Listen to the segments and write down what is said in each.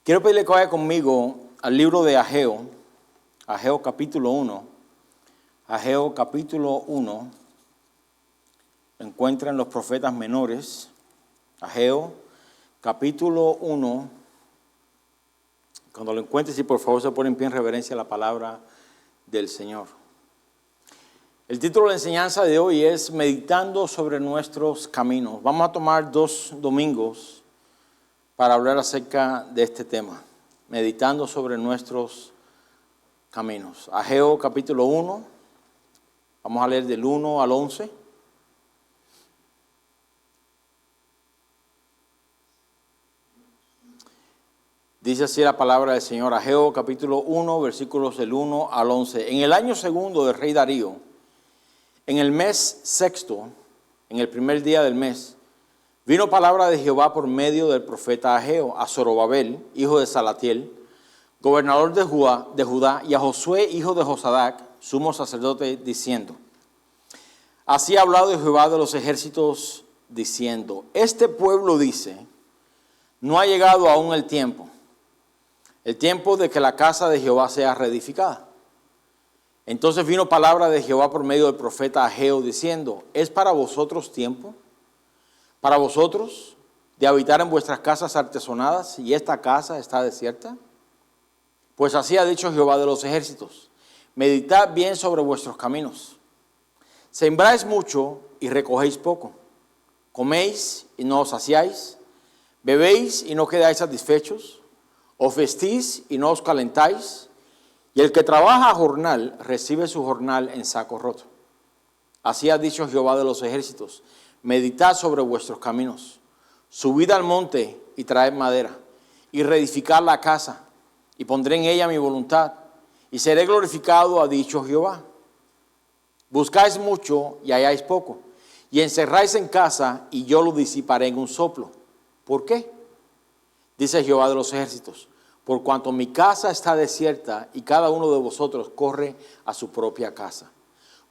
Quiero pedirle que vaya conmigo al libro de Ageo, Ageo capítulo 1. Ageo capítulo 1, lo encuentran los profetas menores. Ageo capítulo 1, cuando lo encuentres, y por favor se pone en pie en reverencia a la palabra del Señor. El título de la enseñanza de hoy es Meditando sobre nuestros caminos. Vamos a tomar 2 domingos para hablar acerca de este tema, meditando sobre nuestros caminos. Ageo capítulo 1, vamos a leer del 1 al 11. Dice así la palabra del Señor, Ageo capítulo 1, versículos del 1 al 11. En el año segundo del rey Darío, en el mes sexto, en el primer día del mes, vino palabra de Jehová por medio del profeta Ageo a Zorobabel, hijo de Salatiel, gobernador de Judá, y a Josué, hijo de Josadac, sumo sacerdote, diciendo: Así ha hablado Jehová de los ejércitos, diciendo: Este pueblo dice, no ha llegado aún el tiempo de que la casa de Jehová sea reedificada. Entonces vino palabra de Jehová por medio del profeta Ageo, diciendo: ¿Es para vosotros tiempo? ¿Para vosotros de habitar en vuestras casas artesonadas, y esta casa está desierta? Pues así ha dicho Jehová de los ejércitos: meditad bien sobre vuestros caminos. Sembráis mucho y recogéis poco. Coméis y no os saciáis. Bebéis y no quedáis satisfechos. Os vestís y no os calentáis. Y el que trabaja a jornal recibe su jornal en saco roto. Así ha dicho Jehová de los ejércitos: meditad sobre vuestros caminos. Subid al monte y traed madera, y reedificad la casa, y pondré en ella mi voluntad, y seré glorificado, ha dicho Jehová. Buscáis mucho y halláis poco, y encerráis en casa, y yo lo disiparé en un soplo. ¿Por qué? Dice Jehová de los ejércitos: por cuanto mi casa está desierta, y cada uno de vosotros corre a su propia casa.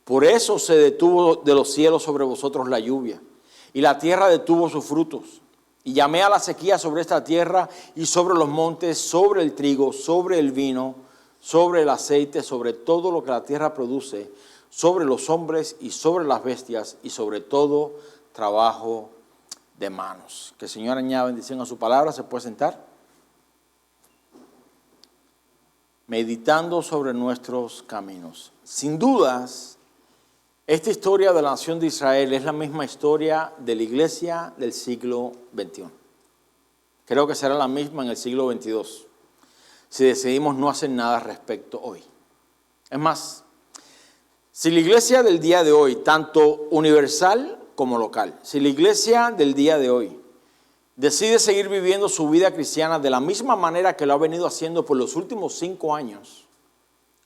Por eso se detuvo de los cielos sobre vosotros la lluvia, y la tierra detuvo sus frutos. Y llamé a la sequía sobre esta tierra y sobre los montes, sobre el trigo, sobre el vino, sobre el aceite, sobre todo lo que la tierra produce, sobre los hombres y sobre las bestias, y sobre todo trabajo de manos. Que el Señor añada bendición a su palabra. ¿Se puede sentar? Meditando sobre nuestros caminos. Sin dudas, esta historia de la nación de Israel es la misma historia de la iglesia del siglo XXI. Creo que será la misma en el siglo XXII, si decidimos no hacer nada al respecto hoy. Es más, si la iglesia del día de hoy, tanto universal como local, si la iglesia del día de hoy decide seguir viviendo su vida cristiana de la misma manera que lo ha venido haciendo por los últimos 5 años,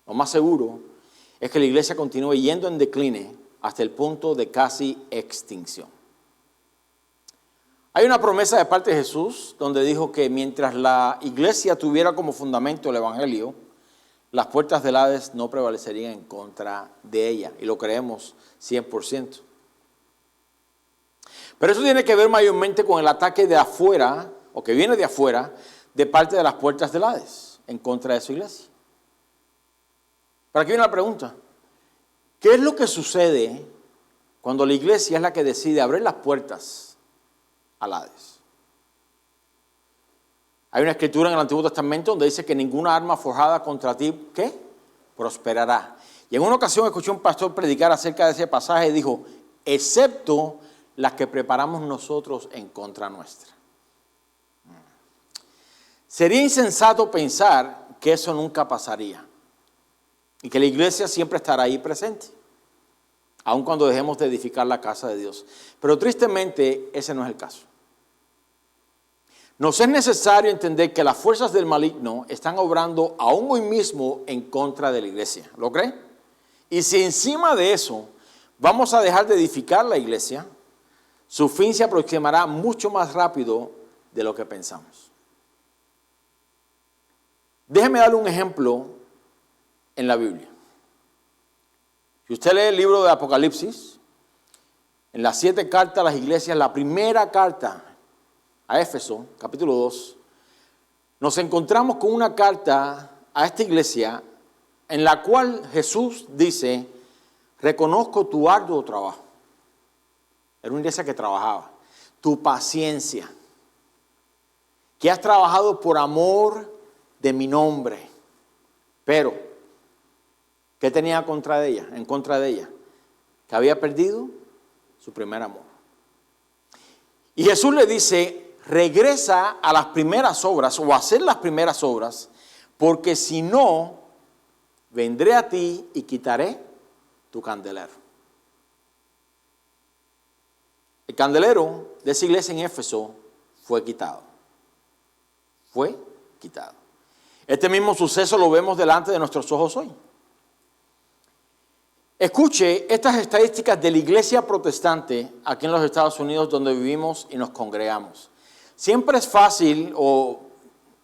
lo más seguro es que la iglesia continúe yendo en decline hasta el punto de casi extinción. Hay una promesa de parte de Jesús donde dijo que mientras la iglesia tuviera como fundamento el evangelio, las puertas del Hades no prevalecerían en contra de ella, y lo creemos 100%. Pero eso tiene que ver mayormente con el ataque de afuera, o que viene de afuera, de parte de las puertas del Hades, en contra de su iglesia. Pero aquí viene la pregunta: ¿qué es lo que sucede cuando la iglesia es la que decide abrir las puertas al Hades? Hay una escritura en el Antiguo Testamento donde dice que ninguna arma forjada contra ti, ¿qué? Prosperará. Y en una ocasión escuché a un pastor predicar acerca de ese pasaje y dijo: excepto las que preparamos nosotros en contra nuestra. Sería insensato pensar que eso nunca pasaría y que la iglesia siempre estará ahí presente, aun cuando dejemos de edificar la casa de Dios. Pero tristemente ese no es el caso. Nos es necesario entender que las fuerzas del maligno están obrando aún hoy mismo en contra de la iglesia. ¿Lo cree? Y si encima de eso vamos a dejar de edificar la iglesia, su fin se aproximará mucho más rápido de lo que pensamos. Déjeme darle un ejemplo en la Biblia. Si usted lee el libro de Apocalipsis, en las 7 cartas a las iglesias, la primera carta a Éfeso, capítulo 2, nos encontramos con una carta a esta iglesia en la cual Jesús dice, reconozco tu arduo trabajo. Era una iglesia que trabajaba. Tu paciencia, que has trabajado por amor de mi nombre. Pero, ¿qué tenía en contra de ella? Que había perdido su primer amor. Y Jesús le dice, regresa a las primeras obras o a hacer las primeras obras, porque si no, vendré a ti y quitaré tu candelero. El candelero de esa iglesia en Éfeso fue quitado. Fue quitado. Este mismo suceso lo vemos delante de nuestros ojos hoy. Escuche estas estadísticas de la iglesia protestante aquí en los Estados Unidos donde vivimos y nos congregamos. Siempre es fácil, o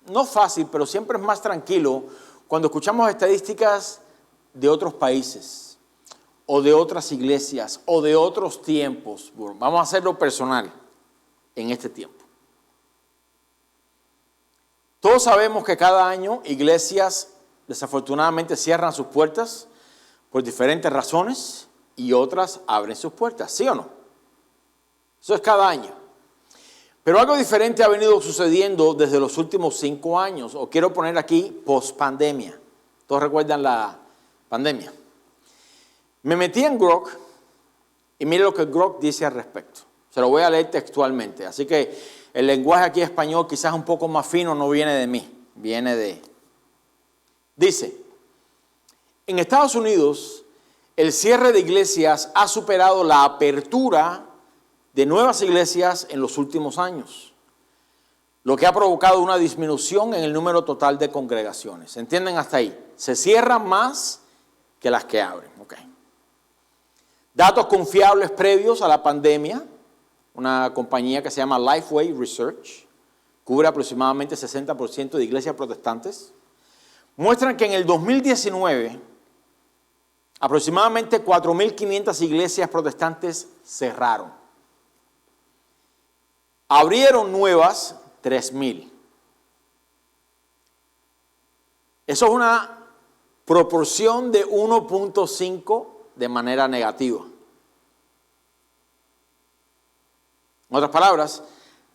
no fácil, pero siempre es más tranquilo cuando escuchamos estadísticas de otros países o de otras iglesias o de otros tiempos. Bueno, vamos a hacerlo personal en este tiempo. Todos sabemos que cada año iglesias desafortunadamente cierran sus puertas por diferentes razones y otras abren sus puertas, ¿sí o no? Eso es cada año. Pero algo diferente ha venido sucediendo desde los últimos 5 años, o quiero poner aquí post-pandemia. ¿Todos recuerdan la pandemia? Me metí en Grok y mire lo que Grok dice al respecto. Se lo voy a leer textualmente, así que el lenguaje aquí español quizás un poco más fino no viene de mí, viene de... Dice, en Estados Unidos el cierre de iglesias ha superado la apertura de nuevas iglesias en los últimos años, lo que ha provocado una disminución en el número total de congregaciones. ¿Entienden hasta ahí? Se cierran más que las que abren. Okay. Datos confiables previos a la pandemia. Una compañía que se llama Lifeway Research, cubre aproximadamente 60% de iglesias protestantes, muestran que en el 2019 aproximadamente 4.500 iglesias protestantes cerraron. Abrieron nuevas 3.000. Eso es una proporción de 1.5 de manera negativa. En otras palabras,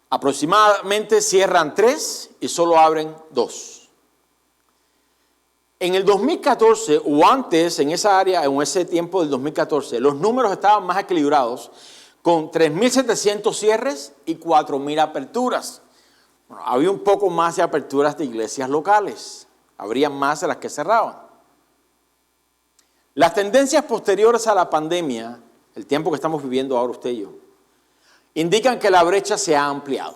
aproximadamente cierran 3 y solo abren 2. En el 2014 o antes, en esa área, en ese tiempo del 2014, los números estaban más equilibrados con 3.700 cierres y 4.000 aperturas. Bueno, había un poco más de aperturas de iglesias locales. Habría más de las que cerraban. Las tendencias posteriores a la pandemia, el tiempo que estamos viviendo ahora usted y yo, indican que la brecha se ha ampliado.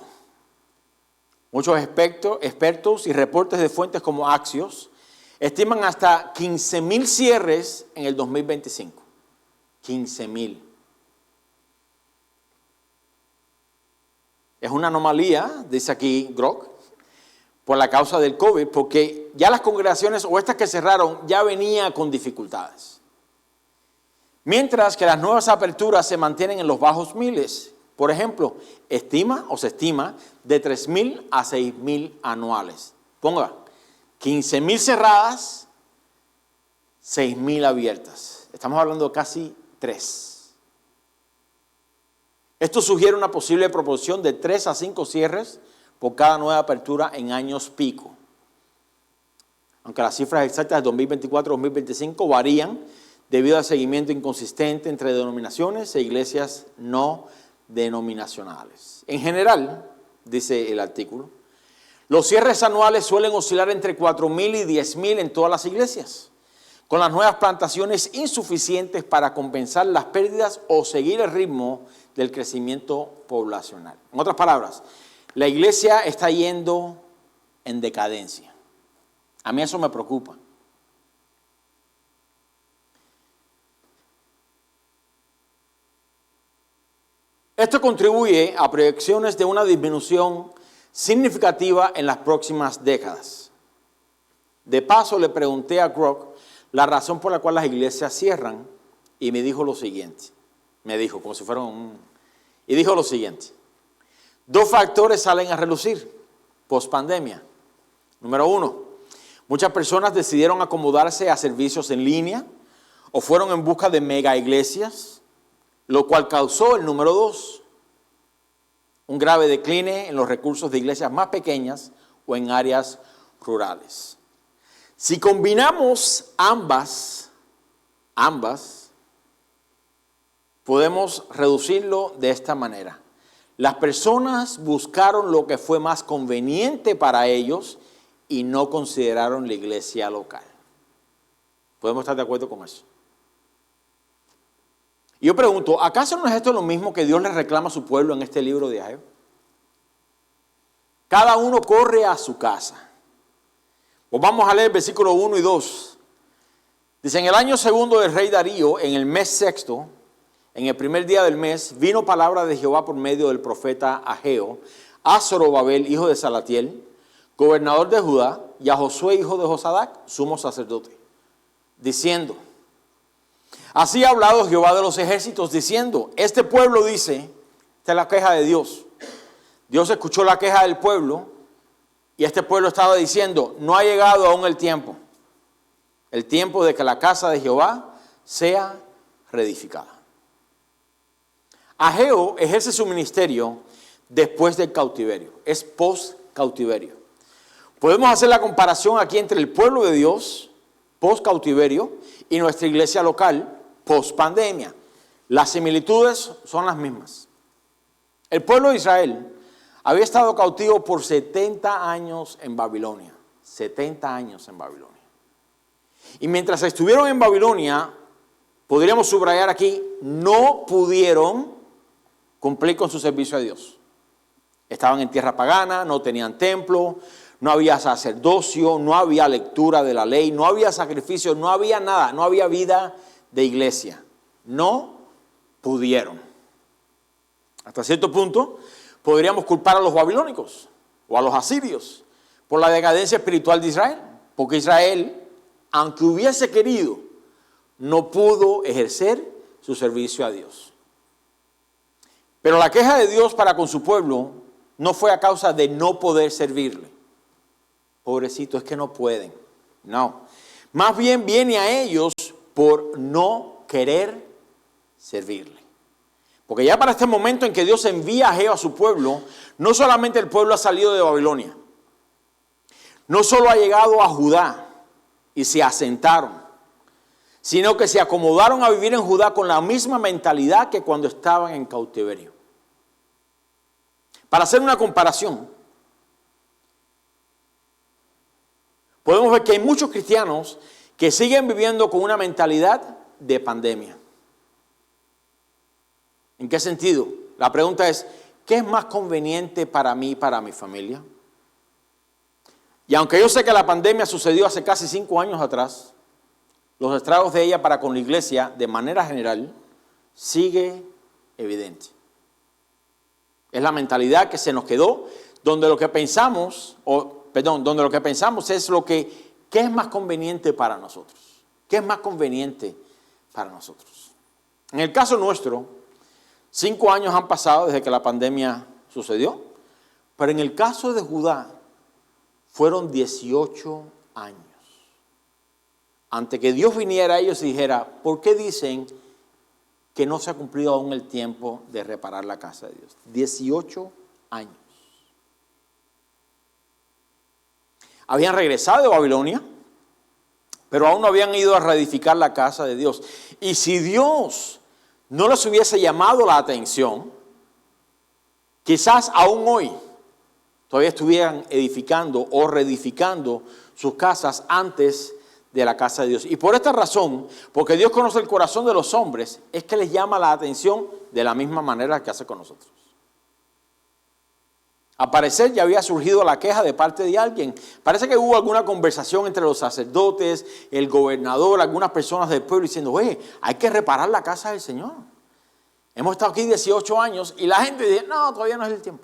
Muchos expertos y reportes de fuentes como Axios estiman hasta 15.000 cierres en el 2025. 15.000. Es una anomalía, dice aquí Grok, por la causa del COVID, porque ya las congregaciones o estas que cerraron ya venían con dificultades. Mientras que las nuevas aperturas se mantienen en los bajos miles. Por ejemplo, se estima de 3.000 a 6.000 anuales. Ponga, 15.000 cerradas, 6.000 abiertas. Estamos hablando de casi 3. Esto sugiere una posible proporción de 3 a 5 cierres por cada nueva apertura en años pico. Aunque las cifras exactas de 2024 y 2025 varían debido al seguimiento inconsistente entre denominaciones e iglesias no denominacionales. En general, dice el artículo, los cierres anuales suelen oscilar entre 4.000 y 10.000 en todas las iglesias, con las nuevas plantaciones insuficientes para compensar las pérdidas o seguir el ritmo del crecimiento poblacional. En otras palabras, la iglesia está yendo en decadencia. A mí eso me preocupa. Esto contribuye a proyecciones de una disminución significativa en las próximas décadas. De paso, le pregunté a Grok la razón por la cual las iglesias cierran y me dijo lo siguiente. Me dijo, como si fuera y dijo lo siguiente. 2 factores salen a relucir post-pandemia. Número 1, muchas personas decidieron acomodarse a servicios en línea o fueron en busca de mega iglesias, lo cual causó el número 2, un grave decline en los recursos de iglesias más pequeñas o en áreas rurales. Si combinamos ambas, podemos reducirlo de esta manera. Las personas buscaron lo que fue más conveniente para ellos y no consideraron la iglesia local. ¿Podemos estar de acuerdo con eso? Y yo pregunto, ¿acaso no es esto lo mismo que Dios le reclama a su pueblo en este libro de Ageo? Cada uno corre a su casa. Pues vamos a leer versículos 1 y 2. Dice, en el año segundo del rey Darío, en el mes sexto, en el primer día del mes, vino palabra de Jehová por medio del profeta Ageo a Zorobabel, hijo de Salatiel, gobernador de Judá, y a Josué, hijo de Josadac, sumo sacerdote, diciendo, así ha hablado Jehová de los ejércitos, diciendo, este pueblo dice, esta es la queja de Dios. Dios escuchó la queja del pueblo y este pueblo estaba diciendo, no ha llegado aún el tiempo de que la casa de Jehová sea reedificada. Ageo ejerce su ministerio después del cautiverio, es post-cautiverio. Podemos hacer la comparación aquí entre el pueblo de Dios, post-cautiverio, y nuestra iglesia local, post-pandemia. Las similitudes son las mismas. El pueblo de Israel había estado cautivo por 70 años en Babilonia. 70 años en Babilonia. Y mientras estuvieron en Babilonia, podríamos subrayar aquí, no pudieron cumplir con su servicio a Dios. Estaban en tierra pagana, no tenían templo, no había sacerdocio, no había lectura de la ley, no había sacrificio, no había nada, no había vida de iglesia. No pudieron. Hasta cierto punto podríamos culpar a los babilónicos o a los asirios por la decadencia espiritual de Israel, porque Israel, aunque hubiese querido, no pudo ejercer su servicio a Dios. Pero la queja de Dios para con su pueblo no fue a causa de no poder servirle. Pobrecito, es que no pueden. No. Más bien viene a ellos por no querer servirle. Porque ya para este momento en que Dios envía a Ageo a su pueblo, no solamente el pueblo ha salido de Babilonia, no solo ha llegado a Judá y se asentaron, sino que se acomodaron a vivir en Judá con la misma mentalidad que cuando estaban en cautiverio. Para hacer una comparación, podemos ver que hay muchos cristianos que siguen viviendo con una mentalidad de pandemia. ¿En qué sentido? La pregunta es, ¿qué es más conveniente para mí y para mi familia? Y aunque yo sé que la pandemia sucedió hace casi 5 años atrás, los estragos de ella para con la iglesia, de manera general, sigue evidente. Es la mentalidad que se nos quedó, donde lo que pensamos, es ¿qué es más conveniente para nosotros? ¿Qué es más conveniente para nosotros? En el caso nuestro, 5 años han pasado desde que la pandemia sucedió, pero en el caso de Judá, fueron 18 años. Ante que Dios viniera a ellos y dijera, ¿por qué dicen que no se ha cumplido aún el tiempo de reparar la casa de Dios? 18 años. Habían regresado de Babilonia, pero aún no habían ido a reedificar la casa de Dios. Y si Dios no les hubiese llamado la atención, quizás aún hoy todavía estuvieran edificando o reedificando sus casas antes de la casa de Dios. Y por esta razón, porque Dios conoce el corazón de los hombres, es que les llama la atención de la misma manera que hace con nosotros. Al parecer ya había surgido la queja de parte de alguien. Parece que hubo alguna conversación entre los sacerdotes, el gobernador, algunas personas del pueblo diciendo, hay que reparar la casa del Señor. Hemos estado aquí 18 años y la gente dice, no, todavía no es el tiempo.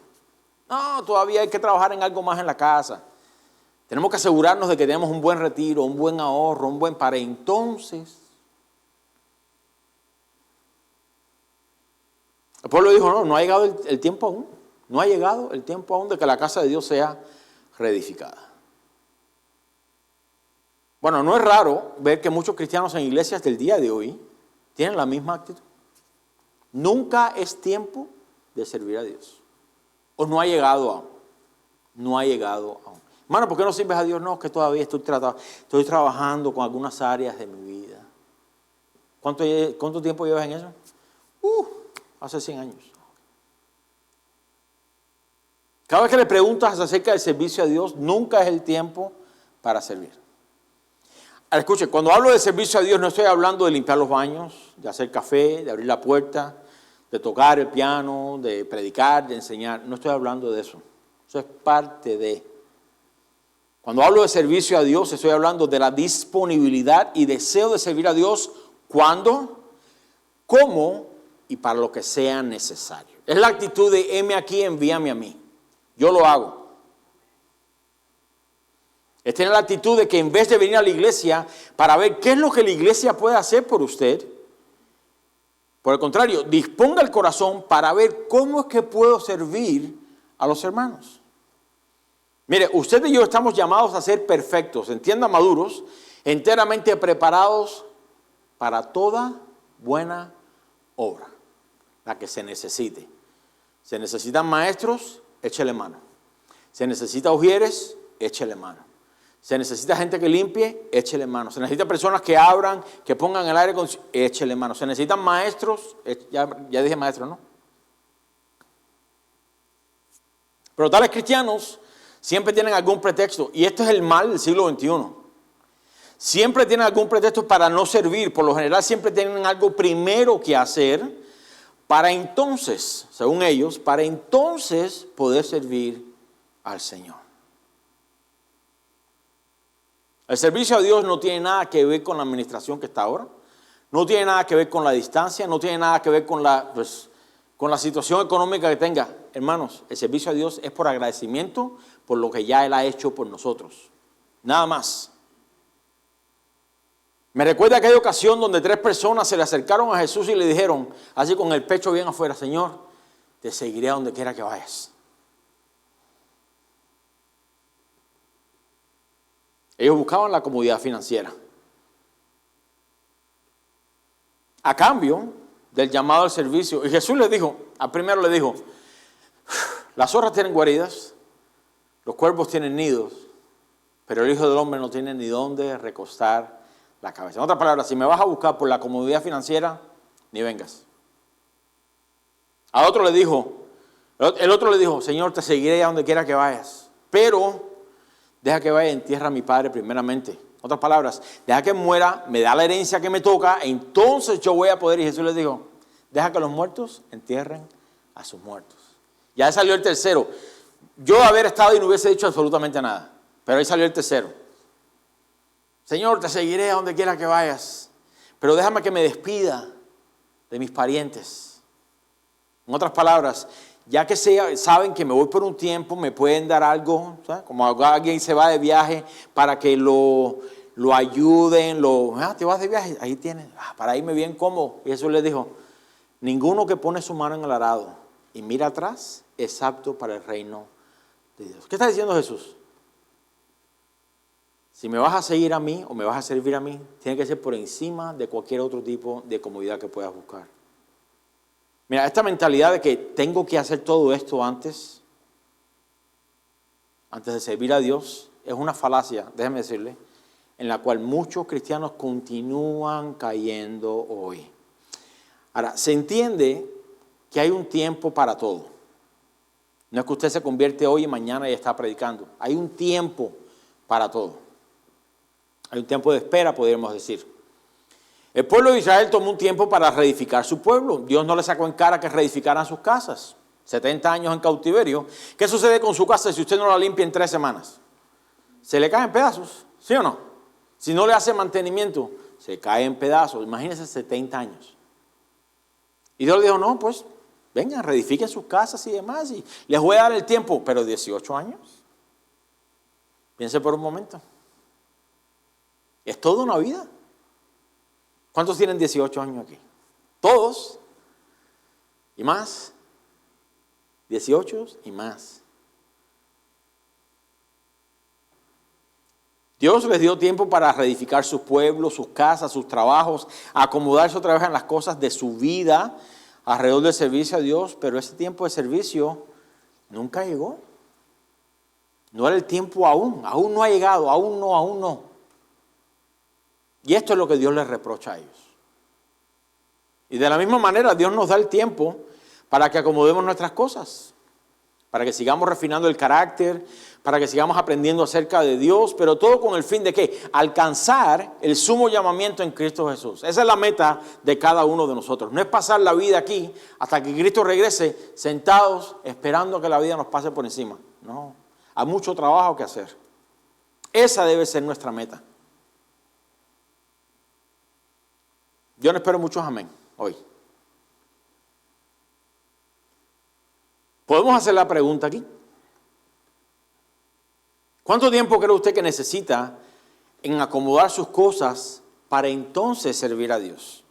No, todavía hay que trabajar en algo más en la casa. Tenemos que asegurarnos de que tenemos un buen retiro, un buen ahorro, un buen para entonces. El pueblo dijo, no ha llegado el tiempo aún. No ha llegado el tiempo aún de que la casa de Dios sea reedificada. Bueno, no es raro ver que muchos cristianos en iglesias del día de hoy tienen la misma actitud. Nunca es tiempo de servir a Dios. O no ha llegado aún. No ha llegado aún. Hermano, ¿por qué no sirves a Dios? No, que todavía estoy trabajando con algunas áreas de mi vida. ¿Cuánto tiempo llevas en eso? Hace 100 años. Cada vez que le preguntas acerca del servicio a Dios, nunca es el tiempo para servir. Ahora, escuche, cuando hablo de servicio a Dios, no estoy hablando de limpiar los baños, de hacer café, de abrir la puerta, de tocar el piano, de predicar, de enseñar. No estoy hablando de eso. Eso es parte de. Cuando hablo de servicio a Dios, estoy hablando de la disponibilidad y deseo de servir a Dios cuando, cómo y para lo que sea necesario. Es la actitud de heme aquí, envíame a mí. Yo lo hago. Es tener la actitud de que en vez de venir a la iglesia para ver qué es lo que la iglesia puede hacer por usted, por el contrario, disponga el corazón para ver cómo es que puedo servir a los hermanos. Mire, usted y yo estamos llamados a ser perfectos, entienda, maduros, enteramente preparados para toda buena obra, la que se necesite. Se necesitan maestros, échele mano. Se necesita ujieres, échele mano. Se necesita gente que limpie, échele mano. Se necesitan personas que abran, que pongan el aire acondicionado, échele mano. Se necesitan maestros, ya dije maestros, ¿no? Pero tales cristianos siempre tienen algún pretexto, y esto es el mal del siglo XXI. Siempre tienen algún pretexto para no servir. Por lo general siempre tienen algo primero que hacer para entonces, según ellos, para entonces poder servir al Señor. El servicio a Dios no tiene nada que ver con la administración que está ahora. No tiene nada que ver con la distancia. No tiene nada que ver con la situación económica que tenga. Hermanos, el servicio a Dios es por agradecimiento por lo que ya Él ha hecho por nosotros. Nada más. Me recuerda aquella ocasión donde 3 personas se le acercaron a Jesús y le dijeron, así con el pecho bien afuera, Señor, te seguiré a donde quiera que vayas. Ellos buscaban la comodidad financiera. A cambio del llamado al servicio. Y Jesús les dijo, al primero le dijo, las zorras tienen guaridas, los cuervos tienen nidos, pero el Hijo del Hombre no tiene ni dónde recostar la cabeza. En otras palabras, si me vas a buscar por la comodidad financiera, ni vengas. Al otro le dijo, el otro le dijo, Señor, te seguiré a donde quiera que vayas, pero deja que vaya y entierra a mi padre primeramente. En otras palabras, deja que muera, me da la herencia que me toca, entonces yo voy a poder. Y Jesús les dijo, deja que los muertos entierren a sus muertos. Ya salió el tercero. Yo haber estado y no hubiese dicho absolutamente nada, pero ahí salió el tercero. Señor, te seguiré a donde quiera que vayas, pero déjame que me despida de mis parientes. En otras palabras, ya que saben que me voy por un tiempo, me pueden dar algo, ¿sabes? Como alguien se va de viaje para que lo ayuden, te vas de viaje, ahí tienes, para irme bien cómodo. Y Jesús les dijo, ninguno que pone su mano en el arado y mira atrás es apto para el reino de Dios. ¿Qué está diciendo Jesús? Si me vas a seguir a mí o me vas a servir a mí, tiene que ser por encima de cualquier otro tipo de comodidad que puedas buscar. Mira, esta mentalidad de que tengo que hacer todo esto antes de servir a Dios, es una falacia, déjeme decirle, en la cual muchos cristianos continúan cayendo hoy. Ahora, se entiende que hay un tiempo para todo. No es que usted se convierte hoy y mañana y está predicando. Hay un tiempo para todo. Hay un tiempo de espera, podríamos decir. El pueblo de Israel tomó un tiempo para reedificar su pueblo. Dios no le sacó en cara que reedificaran sus casas. 70 años en cautiverio. ¿Qué sucede con su casa si usted no la limpia en 3 semanas? Se le cae en pedazos, ¿sí o no? Si no le hace mantenimiento, se cae en pedazos. Imagínense 70 años. Y Dios le dijo, no, pues, vengan, reedifiquen sus casas y demás. Y les voy a dar el tiempo, pero 18 años. Piense por un momento. Es toda una vida. ¿Cuántos tienen 18 años aquí? Todos. ¿Y más? 18 y más. Dios les dio tiempo para reedificar sus pueblos, sus casas, sus trabajos, acomodarse otra vez en las cosas de su vida alrededor del servicio a Dios, pero ese tiempo de servicio nunca llegó. No era el tiempo aún no ha llegado, aún no. Y esto es lo que Dios les reprocha a ellos. Y de la misma manera Dios nos da el tiempo para que acomodemos nuestras cosas, para que sigamos refinando el carácter, para que sigamos aprendiendo acerca de Dios, pero todo con el fin de ¿qué? Alcanzar el sumo llamamiento en Cristo Jesús. Esa es la meta de cada uno de nosotros. No es pasar la vida aquí hasta que Cristo regrese sentados esperando que la vida nos pase por encima. No, hay mucho trabajo que hacer. Esa debe ser nuestra meta. Yo no espero muchos amén hoy. Podemos hacer la pregunta aquí. ¿Cuánto tiempo cree usted que necesita en acomodar sus cosas para entonces servir a Dios?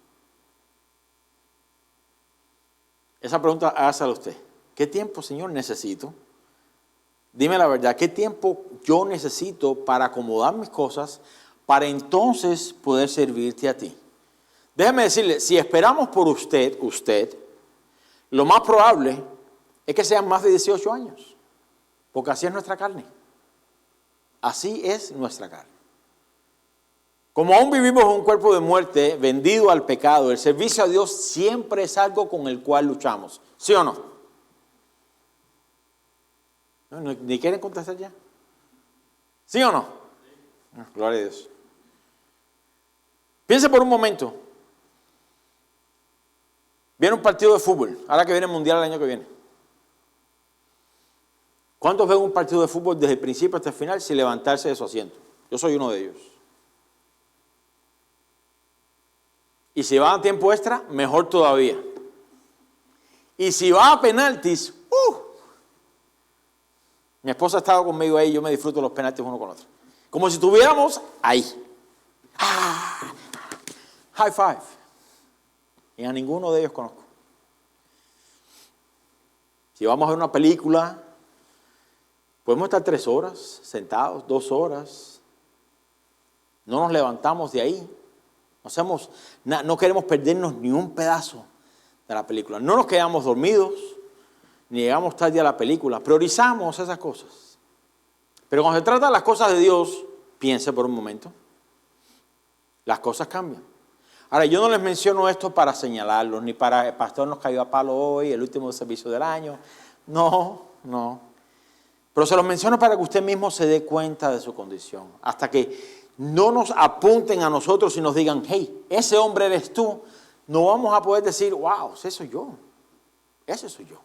Esa pregunta hágasela a usted. ¿Qué tiempo, Señor, necesito? Dime la verdad, ¿qué tiempo yo necesito para acomodar mis cosas para entonces poder servirte a ti? Déjeme decirle, si esperamos por usted, lo más probable es que sean más de 18 años, porque así es nuestra carne. Así es nuestra carne. Como aún vivimos en un cuerpo de muerte vendido al pecado, el servicio a Dios siempre es algo con el cual luchamos. ¿Sí o no? ¿Ni quieren contestar ya? ¿Sí o no? Gloria a Dios. Piense por un momento. Viene un partido de fútbol, ahora que viene el mundial el año que viene. ¿Cuántos ven un partido de fútbol desde el principio hasta el final sin levantarse de su asiento? Yo soy uno de ellos. Y si va a tiempo extra, mejor todavía. Y si va a penaltis, mi esposa ha estado conmigo ahí, yo me disfruto los penaltis uno con otro. Como si estuviéramos ahí. High five. Y a ninguno de ellos conozco. Si vamos a ver una película, podemos estar 3 horas sentados, 2 horas. No nos levantamos de ahí. No queremos perdernos ni un pedazo de la película. No nos quedamos dormidos, ni llegamos tarde a la película. Priorizamos esas cosas. Pero cuando se trata de las cosas de Dios, piense por un momento. Las cosas cambian. Ahora, yo no les menciono esto para señalarlos, ni para el pastor nos cayó a palo hoy, el último servicio del año. No. Pero se los menciono para que usted mismo se dé cuenta de su condición. Hasta que no nos apunten a nosotros y nos digan, hey, ese hombre eres tú, no vamos a poder decir, wow, ese soy yo. Ese soy yo.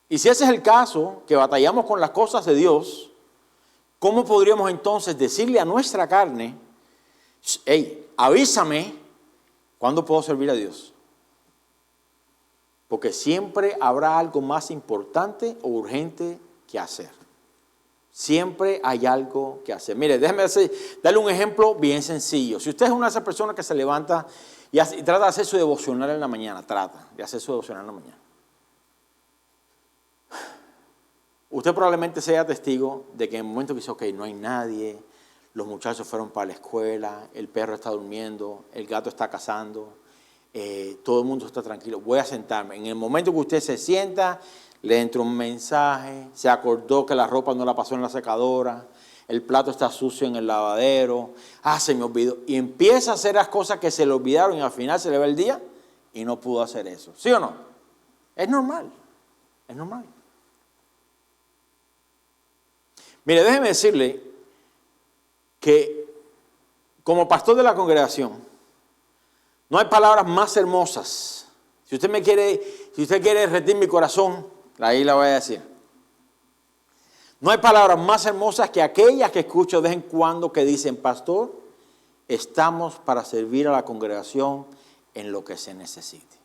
Y si ese es el caso, que batallamos con las cosas de Dios, ¿cómo podríamos entonces decirle a nuestra carne, hey, avísame cuándo puedo servir a Dios? Porque siempre habrá algo más importante o urgente que hacer. Siempre hay algo que hacer. Mire, déjeme darle un ejemplo bien sencillo. Si usted es una de esas personas que se levanta y trata de hacer su devocional en la mañana, usted probablemente sea testigo de que en el momento que dice, ok, no hay nadie, los muchachos fueron para la escuela, el perro está durmiendo, el gato está cazando, todo el mundo está tranquilo, voy a sentarme. En el momento que usted se sienta, le entra un mensaje, se acordó que la ropa no la pasó en la secadora, el plato está sucio en el lavadero, se me olvidó. Y empieza a hacer las cosas que se le olvidaron y al final se le va el día y no pudo hacer eso. ¿Sí o no? Es normal. Mire, déjeme decirle que como pastor de la congregación, no hay palabras más hermosas. Si usted quiere derretir mi corazón, ahí la voy a decir. No hay palabras más hermosas que aquellas que escucho de vez en cuando que dicen, pastor, estamos para servir a la congregación en lo que se necesite.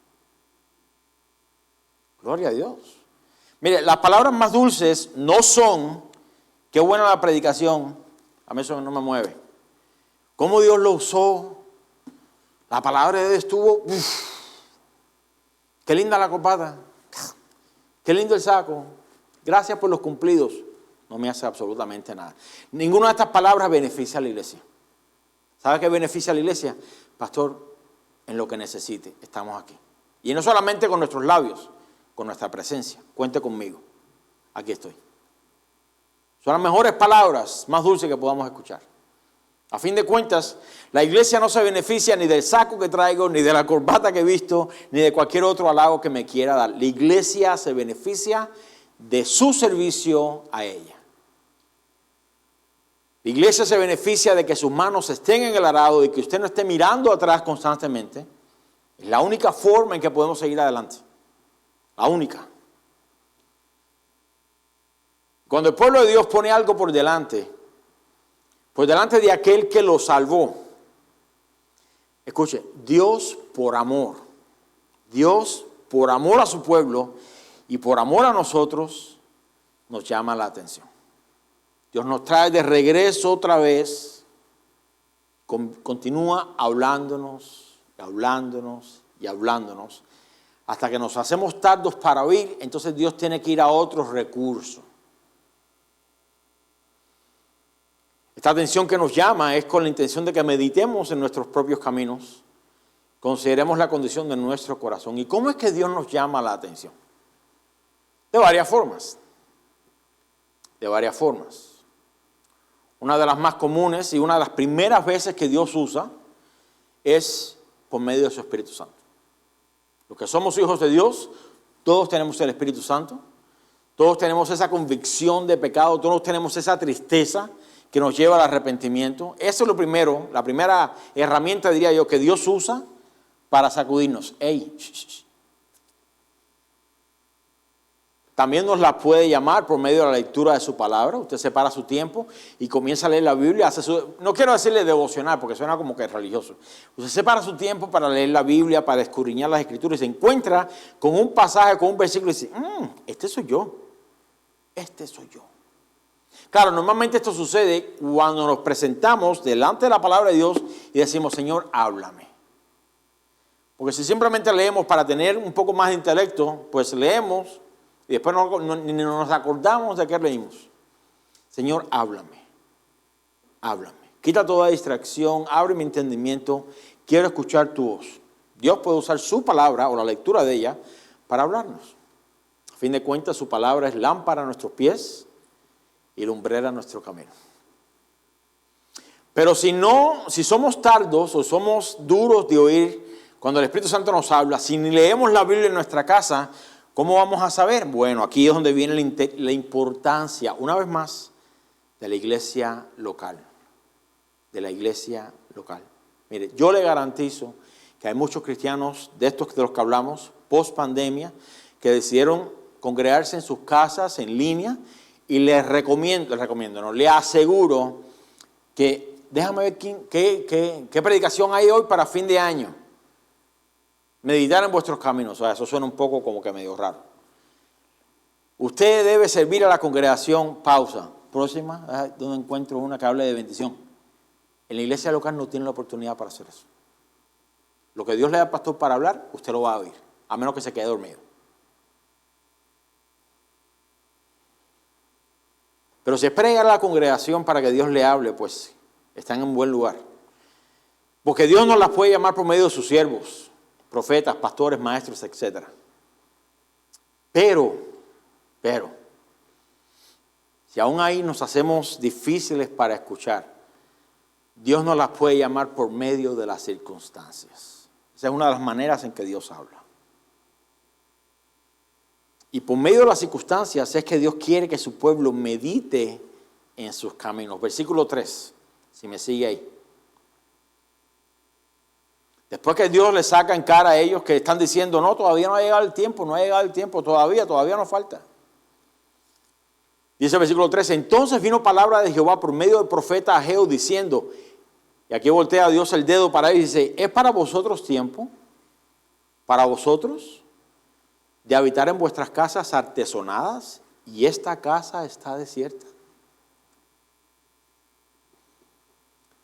Gloria a Dios. Mire, las palabras más dulces no son, qué buena la predicación, a mí eso no me mueve. Cómo Dios lo usó, la palabra de Dios estuvo, qué linda la copada, qué lindo el saco, gracias por los cumplidos. no me hace absolutamente nada. Ninguna de estas palabras beneficia a la iglesia. ¿Sabe qué beneficia a la iglesia? Pastor, en lo que necesite, estamos aquí. Y no solamente con nuestros labios, con nuestra presencia. Cuente conmigo. Aquí estoy. Son las mejores palabras, más dulces que podamos escuchar. A fin de cuentas, la iglesia no se beneficia ni del saco que traigo, ni de la corbata que he visto, ni de cualquier otro halago que me quiera dar. La iglesia se beneficia de su servicio a ella. La iglesia se beneficia de que sus manos estén en el arado y que usted no esté mirando atrás constantemente. Es la única forma en que podemos seguir adelante. La única. Cuando el pueblo de Dios pone algo por delante de aquel que lo salvó, escuche, Dios por amor a su pueblo y por amor a nosotros, nos llama la atención. Dios nos trae de regreso otra vez, continúa hablándonos, hasta que nos hacemos tardos para oír, entonces Dios tiene que ir a otros recursos. Esta atención que nos llama es con la intención de que meditemos en nuestros propios caminos, consideremos la condición de nuestro corazón. ¿Y cómo es que Dios nos llama la atención? De varias formas. Una de las más comunes y una de las primeras veces que Dios usa es por medio de su Espíritu Santo. Los que somos hijos de Dios, todos tenemos el Espíritu Santo, todos tenemos esa convicción de pecado, todos tenemos esa tristeza que nos lleva al arrepentimiento. Eso es lo primero, la primera herramienta, diría yo, que Dios usa para sacudirnos. ¡Ey! También nos la puede llamar por medio de la lectura de su palabra. Usted separa su tiempo y comienza a leer la Biblia. No quiero decirle devocional porque suena como que es religioso. Usted separa su tiempo para leer la Biblia, para escudriñar las Escrituras y se encuentra con un pasaje, con un versículo y dice, este soy yo. Claro, normalmente esto sucede cuando nos presentamos delante de la palabra de Dios y decimos, Señor, háblame. Porque si simplemente leemos para tener un poco más de intelecto, pues leemos y después ni nos acordamos de qué leímos. Señor, háblame. Quita toda distracción, abre mi entendimiento, quiero escuchar tu voz. Dios puede usar su palabra o la lectura de ella para hablarnos. A fin de cuentas, su palabra es lámpara a nuestros pies y lumbrera nuestro camino. Pero si somos tardos o somos duros de oír cuando el Espíritu Santo nos habla, si ni leemos la Biblia en nuestra casa, ¿cómo vamos a saber? Bueno, aquí es donde viene la importancia, una vez más, de la iglesia local. Mire, yo le garantizo que hay muchos cristianos de estos de los que hablamos, post pandemia, que decidieron congregarse en sus casas en línea. Y le aseguro que, déjame ver qué predicación hay hoy para fin de año. Meditar en vuestros caminos. O sea, eso suena un poco como que medio raro. Usted debe servir a la congregación. Pausa. Próxima, donde encuentro una que hable de bendición. En la iglesia local no tiene la oportunidad para hacer eso. Lo que Dios le da al pastor para hablar, usted lo va a oír. A menos que se quede dormido. Pero si espera a la congregación para que Dios le hable, pues están en un buen lugar. Porque Dios nos las puede llamar por medio de sus siervos, profetas, pastores, maestros, etc. Pero, si aún ahí nos hacemos difíciles para escuchar, Dios nos las puede llamar por medio de las circunstancias. Esa es una de las maneras en que Dios habla. Y por medio de las circunstancias es que Dios quiere que su pueblo medite en sus caminos. Versículo 3, si me sigue ahí. Después que Dios le saca en cara a ellos que están diciendo, no, todavía no ha llegado el tiempo, todavía nos falta. Dice el versículo 3, entonces vino palabra de Jehová por medio del profeta Ageo diciendo, y aquí voltea Dios el dedo para él y dice, ¿es para vosotros tiempo? ¿Para vosotros? De habitar en vuestras casas artesonadas y esta casa está desierta.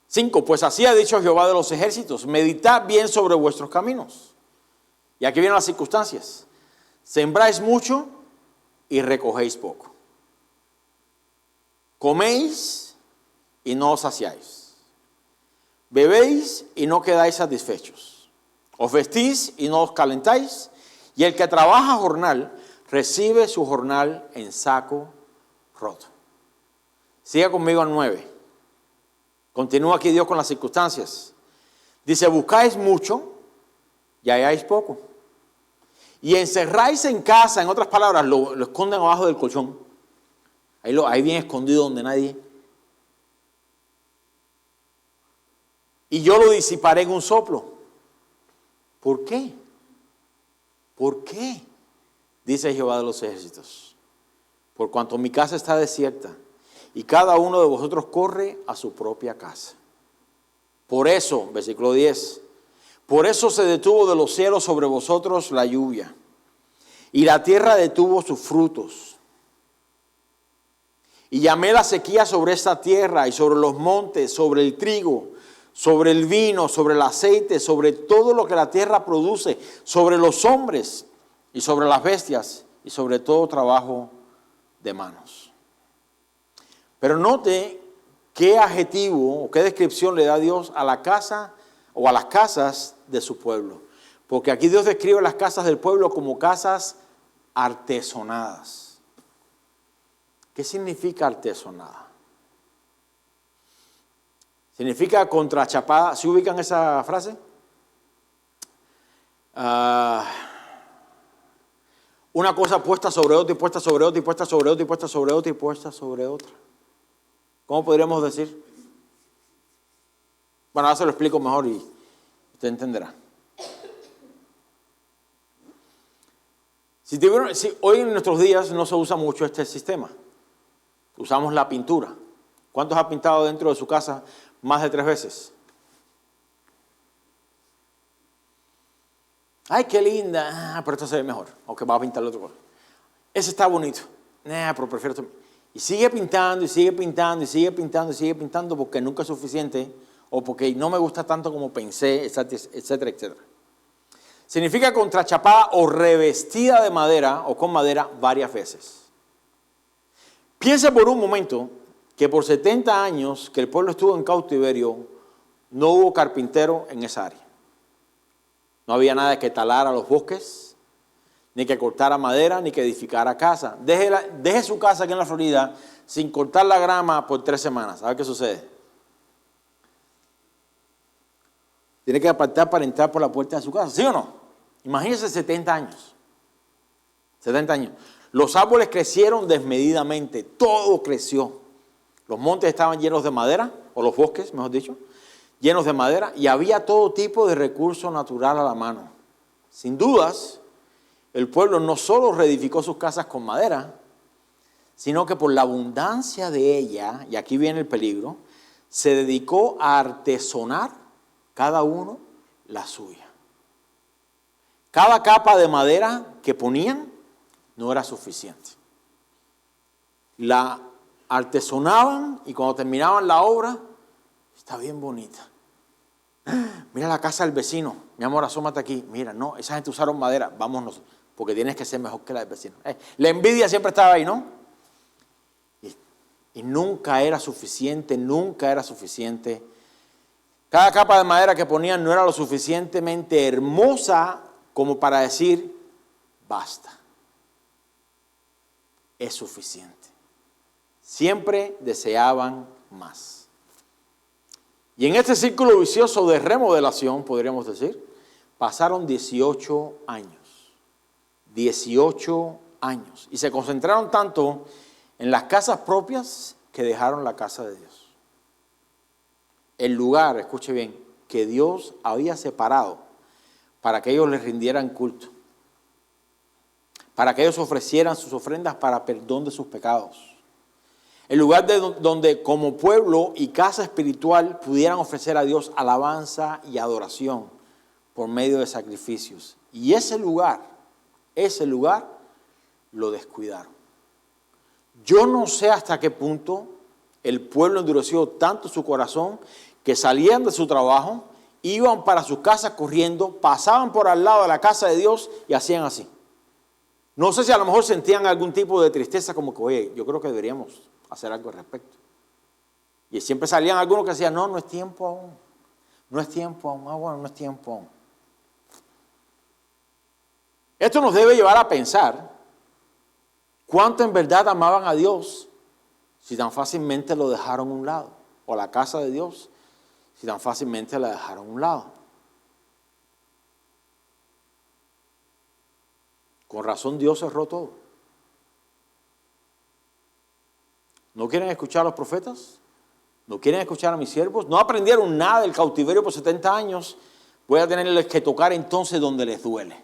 5. Pues así ha dicho Jehová de los ejércitos, meditad bien sobre vuestros caminos. Y aquí vienen las circunstancias. Sembráis mucho y recogéis poco. coméis y no os saciáis, bebéis y no quedáis satisfechos, os vestís y no os calentáis, y el que trabaja jornal recibe su jornal en saco roto. Siga conmigo al 9. Continúa aquí Dios con las circunstancias. Dice, buscáis mucho y halláis poco. Y encerráis en casa, en otras palabras, lo esconden abajo del colchón. Ahí bien escondido donde nadie. Y yo lo disiparé en un soplo. ¿Por qué? ¿Por qué? Dice Jehová de los ejércitos. Por cuanto mi casa está desierta y cada uno de vosotros corre a su propia casa. Por eso, versículo 10, por eso se detuvo de los cielos sobre vosotros la lluvia, y la tierra detuvo sus frutos. Y llamé la sequía sobre esta tierra y sobre los montes, sobre el trigo, sobre el vino, sobre el aceite, sobre todo lo que la tierra produce, sobre los hombres y sobre las bestias y sobre todo trabajo de manos. Pero note qué adjetivo o qué descripción le da Dios a la casa o a las casas de su pueblo. Porque aquí Dios describe las casas del pueblo como casas artesonadas. ¿Qué significa artesonada? Significa contrachapada. ¿Se ubican esa frase? Una cosa puesta sobre otra y puesta sobre otra y puesta sobre otra y puesta sobre otra y puesta sobre otra. ¿Cómo podríamos decir? Bueno, ahora se lo explico mejor y usted entenderá. Si hoy en nuestros días no se usa mucho este sistema. Usamos la pintura. ¿Cuántos ha pintado dentro de su casa más de 3 veces? ¡Ay, qué linda! Pero esto se ve mejor. Aunque va a pintar el otro color. Ese está bonito. Pero prefiero esto. Y sigue pintando, y sigue pintando, y sigue pintando, y sigue pintando porque nunca es suficiente o porque no me gusta tanto como pensé, etcétera, etcétera. Significa contrachapada o revestida de madera o con madera varias veces. Piense por un momento que por 70 años que el pueblo estuvo en cautiverio, no hubo carpintero en esa área. No había nada que talara los bosques, ni que cortara madera, ni que edificara casa. Deje su casa aquí en la Florida sin cortar la grama por 3 semanas. ¿Sabe qué sucede? Tiene que apartar para entrar por la puerta de su casa. ¿Sí o no? Imagínense 70 años. 70 años. Los árboles crecieron desmedidamente. Todo creció. Los montes estaban llenos de madera, o los bosques, mejor dicho, llenos de madera, y había todo tipo de recurso natural a la mano. Sin dudas, el pueblo no solo reedificó sus casas con madera, sino que por la abundancia de ella, y aquí viene el peligro, se dedicó a artesonar cada uno la suya. Cada capa de madera que ponían no era suficiente. La artesonaban y cuando terminaban la obra, está bien bonita. Mira la casa del vecino, mi amor, asómate aquí. Mira, no, esa gente usaron madera, vámonos, porque tienes que ser mejor que la del vecino. La envidia siempre estaba ahí, ¿no? Y nunca era suficiente, nunca era suficiente. Cada capa de madera que ponían no era lo suficientemente hermosa como para decir, basta. Es suficiente. Siempre deseaban más. Y en este círculo vicioso de remodelación, podríamos decir, pasaron 18 años. 18 años. Y se concentraron tanto en las casas propias que dejaron la casa de Dios. El lugar, escuche bien, que Dios había separado para que ellos les rindieran culto. Para que ellos ofrecieran sus ofrendas para perdón de sus pecados. El lugar donde como pueblo y casa espiritual pudieran ofrecer a Dios alabanza y adoración por medio de sacrificios. Y ese lugar lo descuidaron. Yo no sé hasta qué punto el pueblo endureció tanto su corazón que salían de su trabajo, iban para sus casas corriendo, pasaban por al lado de la casa de Dios y hacían así. No sé si a lo mejor sentían algún tipo de tristeza como que, oye, yo creo que deberíamos hacer algo al respecto. Y siempre salían algunos que decían, no es tiempo aún. No es tiempo aún. Bueno, no es tiempo aún. Esto nos debe llevar a pensar cuánto en verdad amaban a Dios si tan fácilmente lo dejaron a un lado. O la casa de Dios si tan fácilmente la dejaron a un lado. Con razón Dios cerró todo. ¿No quieren escuchar a los profetas? ¿No quieren escuchar a mis siervos? ¿No aprendieron nada del cautiverio por 70 años? Voy a tenerles que tocar entonces donde les duele.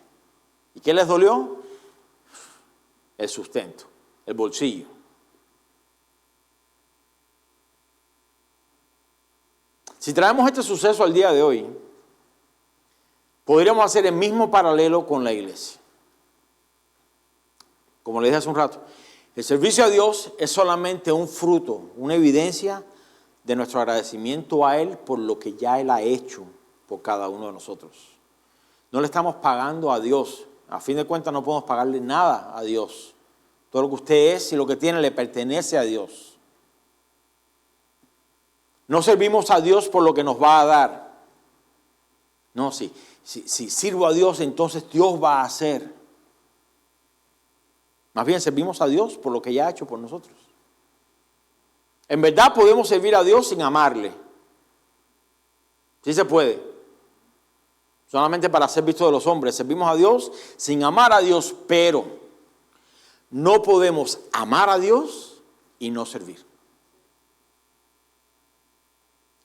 ¿Y qué les dolió? El sustento, el bolsillo. Si traemos este suceso al día de hoy, podríamos hacer el mismo paralelo con la iglesia. Como le dije hace un rato, el servicio a Dios es solamente un fruto, una evidencia de nuestro agradecimiento a Él por lo que ya Él ha hecho por cada uno de nosotros. No le estamos pagando a Dios. A fin de cuentas no podemos pagarle nada a Dios. Todo lo que usted es y lo que tiene le pertenece a Dios. No servimos a Dios por lo que nos va a dar. No, si sirvo a Dios, entonces Dios va a hacer. Más bien servimos a Dios por lo que ya ha hecho por nosotros. En verdad podemos servir a Dios sin amarle. Sí se puede. Solamente para ser visto de los hombres. Servimos a Dios sin amar a Dios, pero no podemos amar a Dios y no servir.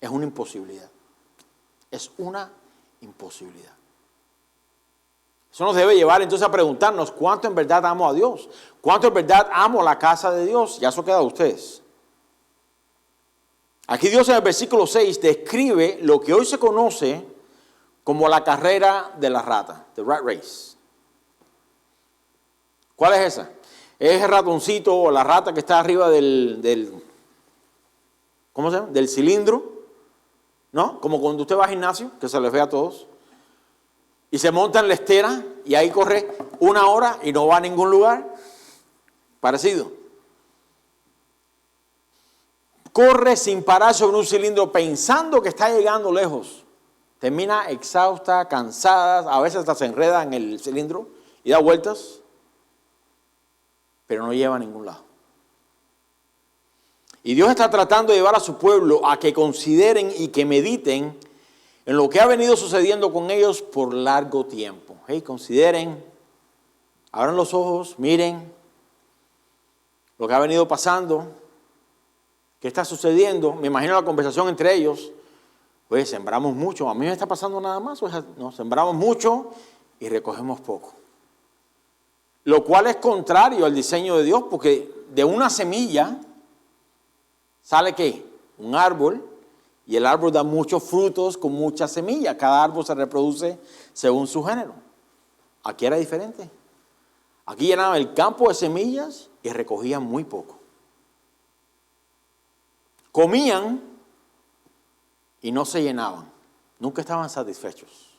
Es una imposibilidad. Es una imposibilidad. Eso nos debe llevar entonces a preguntarnos cuánto en verdad amo a Dios. Cuánto en verdad amo la casa de Dios. Ya eso queda de ustedes. Aquí Dios en el versículo 6 describe lo que hoy se conoce como la carrera de la rata, the rat race. ¿Cuál es esa? Es el ratoncito o la rata que está arriba ¿cómo se llama? Del cilindro, ¿no? Como cuando usted va al gimnasio, que se les ve a todos, y se monta en la estera y ahí corre 1 hora y no va a ningún lugar. Parecido. Corre sin parar sobre un cilindro pensando que está llegando lejos. Termina exhausta, cansada, a veces hasta se enreda en el cilindro y da vueltas, pero no lleva a ningún lado. Y Dios está tratando de llevar a su pueblo a que consideren y que mediten en lo que ha venido sucediendo con ellos por largo tiempo. Hey, consideren, abran los ojos, miren lo que ha venido pasando, qué está sucediendo. Me imagino la conversación entre ellos. Pues sembramos mucho, a mí me está pasando nada más, no, sembramos mucho y recogemos poco. Lo cual es contrario al diseño de Dios, porque de una semilla sale ¿qué? Un árbol, y el árbol da muchos frutos con muchas semillas. Cada árbol se reproduce según su género. Aquí era diferente. Aquí llenaban el campo de semillas y recogían muy poco. Comían y no se llenaban, nunca estaban satisfechos.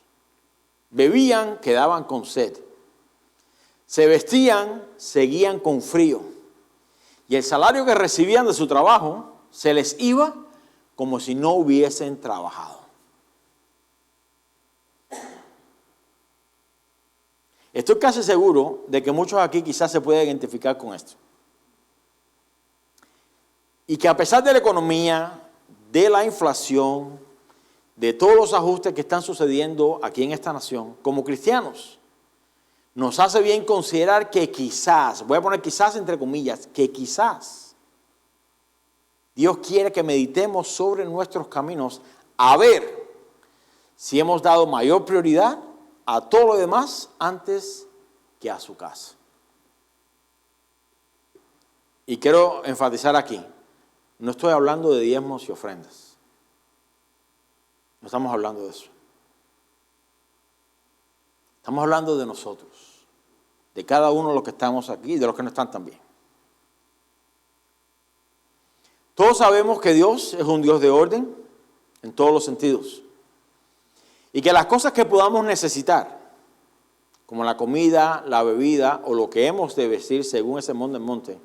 Bebían, quedaban con sed. Se vestían, seguían con frío. Y el salario que recibían de su trabajo se les iba como si no hubiesen trabajado. Estoy casi seguro de que muchos aquí quizás se pueden identificar con esto. Y que a pesar de la economía, de la inflación, de todos los ajustes que están sucediendo aquí en esta nación, como cristianos, nos hace bien considerar que quizás, voy a poner quizás entre comillas, que quizás Dios quiere que meditemos sobre nuestros caminos a ver si hemos dado mayor prioridad a todo lo demás antes que a su casa. Y quiero enfatizar aquí, no estoy hablando de diezmos y ofrendas. No estamos hablando de eso. Estamos hablando de nosotros, de cada uno de los que estamos aquí y de los que no están también. Todos sabemos que Dios es un Dios de orden en todos los sentidos. Y que las cosas que podamos necesitar, como la comida, la bebida o lo que hemos de vestir según ese monte,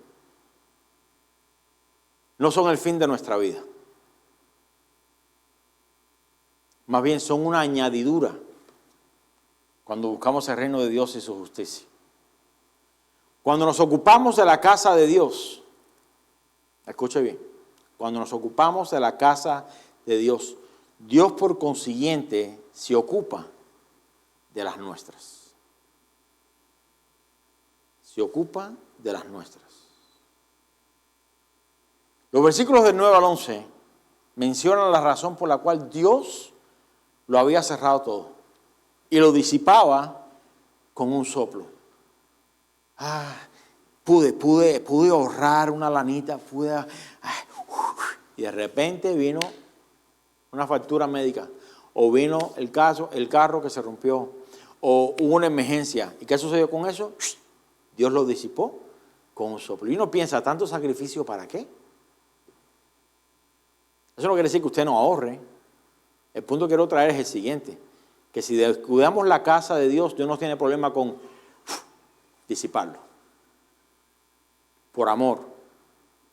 no son el fin de nuestra vida. Más bien son una añadidura cuando buscamos el reino de Dios y su justicia. Cuando nos ocupamos de la casa de Dios, escuche bien, cuando nos ocupamos de la casa de Dios, Dios por consiguiente se ocupa de las nuestras. Se ocupa de las nuestras. Los versículos del 9 al 11 mencionan la razón por la cual Dios lo había cerrado todo y lo disipaba con un soplo. Pude ahorrar una lanita, y de repente vino una factura médica, o vino el carro que se rompió, o hubo una emergencia. ¿Y qué sucedió con eso? Dios lo disipó con un soplo. Y uno piensa, ¿tanto sacrificio para qué? Eso no quiere decir que usted no ahorre. El punto que quiero traer es el siguiente, que si descuidamos la casa de Dios, Dios no tiene problema con disiparlo. Por amor.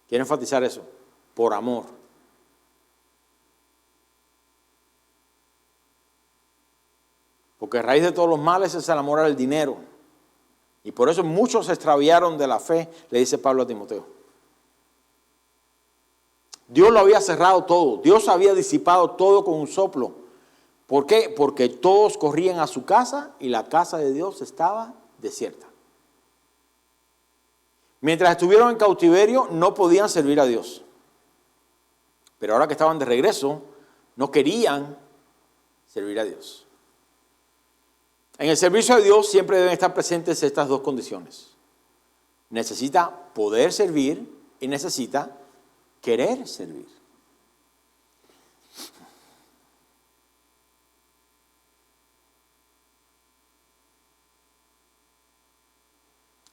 Quiero enfatizar eso. Por amor. Porque a raíz de todos los males es el amor al dinero. Y por eso muchos se extraviaron de la fe, le dice Pablo a Timoteo. Dios lo había cerrado todo. Dios había disipado todo con un soplo. ¿Por qué? Porque todos corrían a su casa y la casa de Dios estaba desierta. Mientras estuvieron en cautiverio no podían servir a Dios. Pero ahora que estaban de regreso, no querían servir a Dios. En el servicio a Dios siempre deben estar presentes estas dos condiciones. Necesita poder servir y necesita querer servir.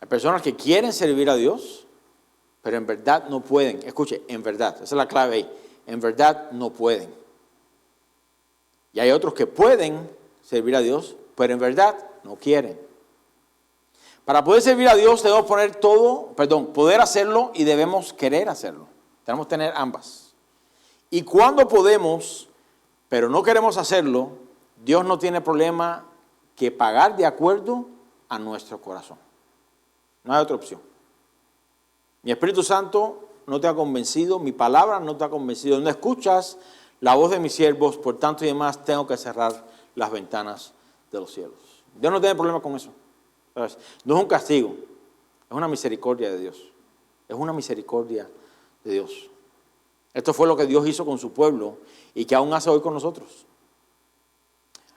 Hay personas que quieren servir a Dios, pero en verdad no pueden. Escuche, en verdad, esa es la clave ahí. En verdad no pueden. Y hay otros que pueden servir a Dios, pero en verdad no quieren. Para poder servir a Dios debemos poder hacerlo y debemos querer hacerlo. Tenemos que tener ambas. Y cuando podemos, pero no queremos hacerlo, Dios no tiene problema que pagar de acuerdo a nuestro corazón. No hay otra opción. Mi Espíritu Santo no te ha convencido, mi palabra no te ha convencido. No escuchas la voz de mis siervos, por tanto y demás tengo que cerrar las ventanas de los cielos. Dios no tiene problema con eso. ¿Sabes? No es un castigo, es una misericordia de Dios. Es una misericordia de Dios. Esto fue lo que Dios hizo con su pueblo y que aún hace hoy con nosotros.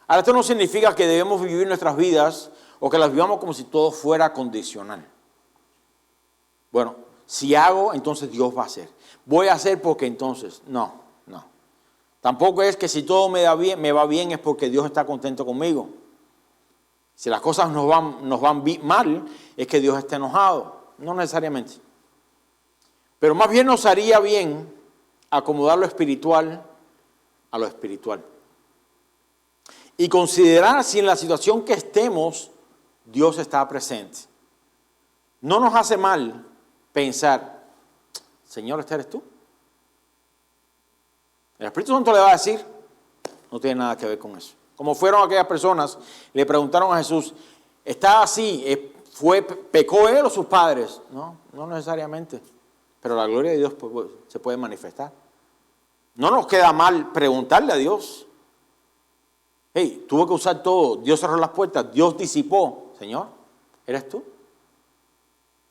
Ahora, esto no significa que debemos vivir nuestras vidas o que las vivamos como si todo fuera condicional. Bueno, si hago, entonces Dios va a hacer. Voy a hacer porque entonces, no. Tampoco es que si todo me va bien es porque Dios está contento conmigo. Si las cosas nos van mal, es que Dios está enojado. No necesariamente. Pero más bien nos haría bien acomodar lo espiritual a lo espiritual. Y considerar si en la situación que estemos, Dios está presente. No nos hace mal pensar, Señor, ¿este eres tú? El Espíritu Santo le va a decir, no tiene nada que ver con eso. Como fueron aquellas personas, le preguntaron a Jesús, ¿está así? ¿Pecó él o sus padres? No necesariamente. Pero la gloria de Dios se puede manifestar. No nos queda mal preguntarle a Dios. Hey, tuve que usar todo. Dios cerró las puertas. Dios disipó. Señor, ¿eres tú?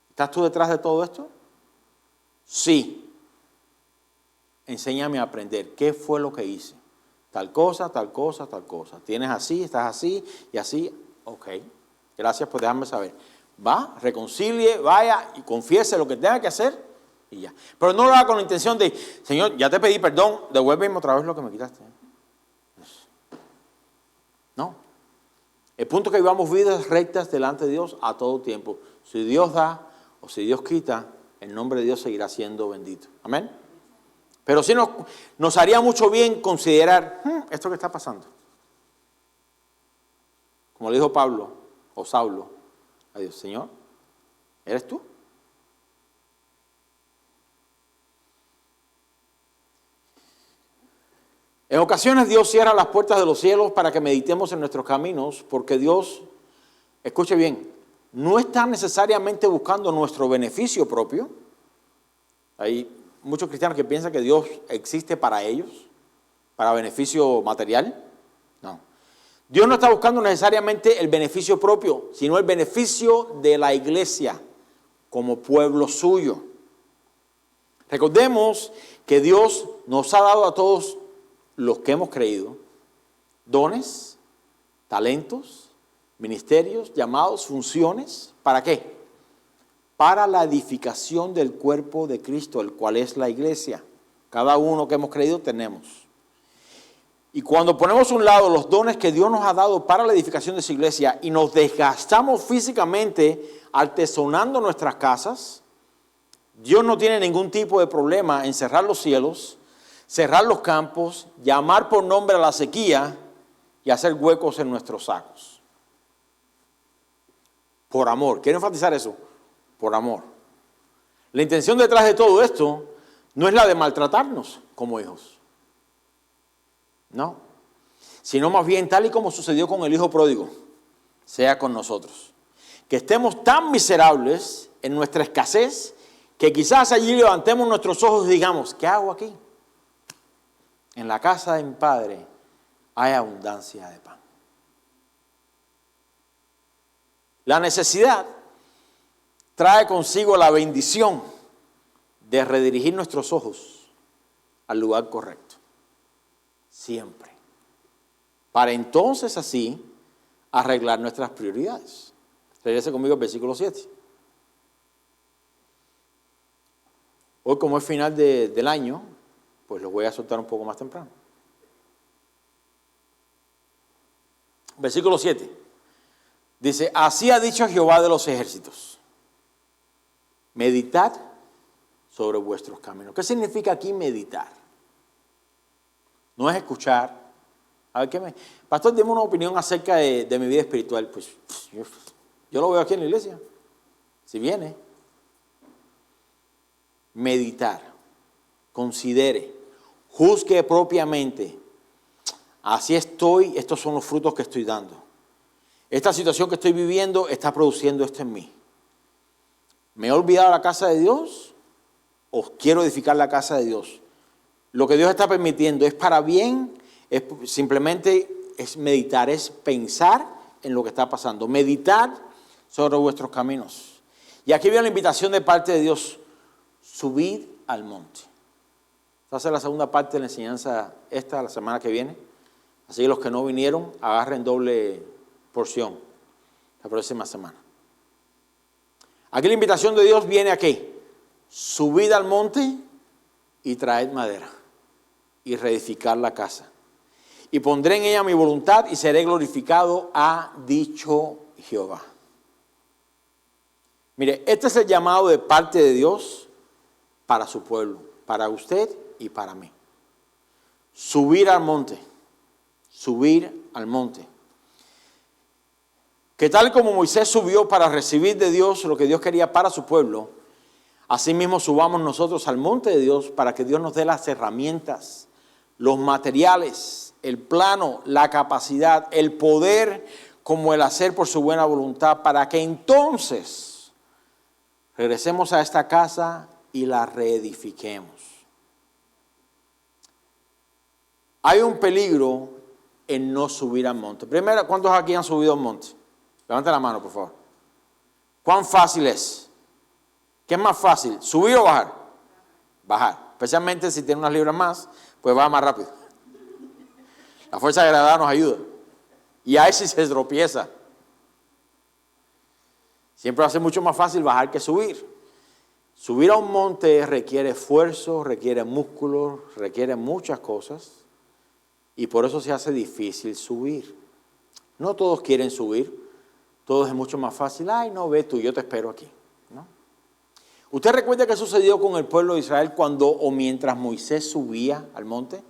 ¿Estás tú detrás de todo esto? Sí. Enséñame a aprender. ¿Qué fue lo que hice? Tal cosa, tal cosa, tal cosa. ¿Tienes así? ¿Estás así? Y así. Ok. Gracias por dejarme saber. Va, reconcilie, vaya y confiese lo que tenga que hacer y ya. Pero no lo haga con la intención de, Señor, ya te pedí perdón, devuélveme otra vez lo que me quitaste. No. El punto es que vivamos vidas rectas delante de Dios a todo tiempo. Si Dios da o si Dios quita, el nombre de Dios seguirá siendo bendito. Amén. Pero sí nos haría mucho bien considerar esto que está pasando. Como le dijo Pablo o Saulo a Dios, Señor, ¿eres tú? En ocasiones Dios cierra las puertas de los cielos para que meditemos en nuestros caminos, porque Dios, escuche bien, no está necesariamente buscando nuestro beneficio propio. Hay muchos cristianos que piensan que Dios existe para ellos, para beneficio material. No. Dios no está buscando necesariamente el beneficio propio, sino el beneficio de la iglesia como pueblo suyo. Recordemos que Dios nos ha dado a todos los que hemos creído dones, talentos, ministerios, llamados, funciones. ¿Para qué? Para la edificación del cuerpo de Cristo, el cual es la iglesia. Cada uno que hemos creído tenemos. Y cuando ponemos a un lado los dones que Dios nos ha dado para la edificación de su iglesia y nos desgastamos físicamente artesonando nuestras casas, Dios no tiene ningún tipo de problema en cerrar los cielos, cerrar los campos, llamar por nombre a la sequía y hacer huecos en nuestros sacos. Por amor. ¿Quiero enfatizar eso? Por amor. La intención detrás de todo esto no es la de maltratarnos como hijos. No. Sino más bien tal y como sucedió con el hijo pródigo, sea con nosotros. Que estemos tan miserables en nuestra escasez que quizás allí levantemos nuestros ojos y digamos, ¿qué hago aquí? En la casa de mi padre hay abundancia de pan. La necesidad trae consigo la bendición de redirigir nuestros ojos al lugar correcto. Siempre. Para entonces así arreglar nuestras prioridades. Regrese conmigo al versículo 7. Hoy, como es final del año, pues lo voy a soltar un poco más temprano. Versículo 7. Dice, así ha dicho Jehová de los ejércitos. Meditad sobre vuestros caminos. ¿Qué significa aquí meditar? No es escuchar. A ver, Pastor, dime una opinión acerca de mi vida espiritual. Pues yo lo veo aquí en la iglesia. Si viene. Meditar. Considere. Juzgue propiamente. Así estoy, estos son los frutos que estoy dando. Esta situación que estoy viviendo está produciendo esto en mí. ¿Me he olvidado la casa de Dios? ¿O quiero edificar la casa de Dios? Lo que Dios está permitiendo es para bien, simplemente es meditar, es pensar en lo que está pasando. Meditar sobre vuestros caminos. Y aquí viene la invitación de parte de Dios. Subid al monte. Esta va a ser la segunda parte de la enseñanza la semana que viene. Así que los que no vinieron, agarren doble porción la próxima semana. Aquí la invitación de Dios viene a qué? Subid al monte y traed madera y reedificar la casa. Y pondré en ella mi voluntad y seré glorificado, ha dicho Jehová. Mire, este es el llamado de parte de Dios para su pueblo, para usted y para mí. Subir al monte, subir al monte. Que tal como Moisés subió para recibir de Dios lo que Dios quería para su pueblo, asimismo subamos nosotros al monte de Dios para que Dios nos dé las herramientas, los materiales, el plano, la capacidad, el poder, como el hacer por su buena voluntad, para que entonces regresemos a esta casa y la reedifiquemos. Hay un peligro en no subir al monte. Primero, ¿cuántos aquí han subido al monte? Levante la mano, por favor. ¿Cuán fácil es? ¿Qué es más fácil? ¿Subir o bajar? Bajar. Especialmente si tiene unas libras más, pues va más rápido. La fuerza de gravedad nos ayuda. Y ahí sí se tropieza. Siempre va a ser mucho más fácil bajar que subir. Subir a un monte requiere esfuerzo, requiere músculo, requiere muchas cosas. Y por eso se hace difícil subir. No todos quieren subir. Todos es mucho más fácil. Ay, no, ve tú, yo te espero aquí. ¿No? ¿Usted recuerda qué sucedió con el pueblo de Israel cuando o mientras Moisés subía al monte?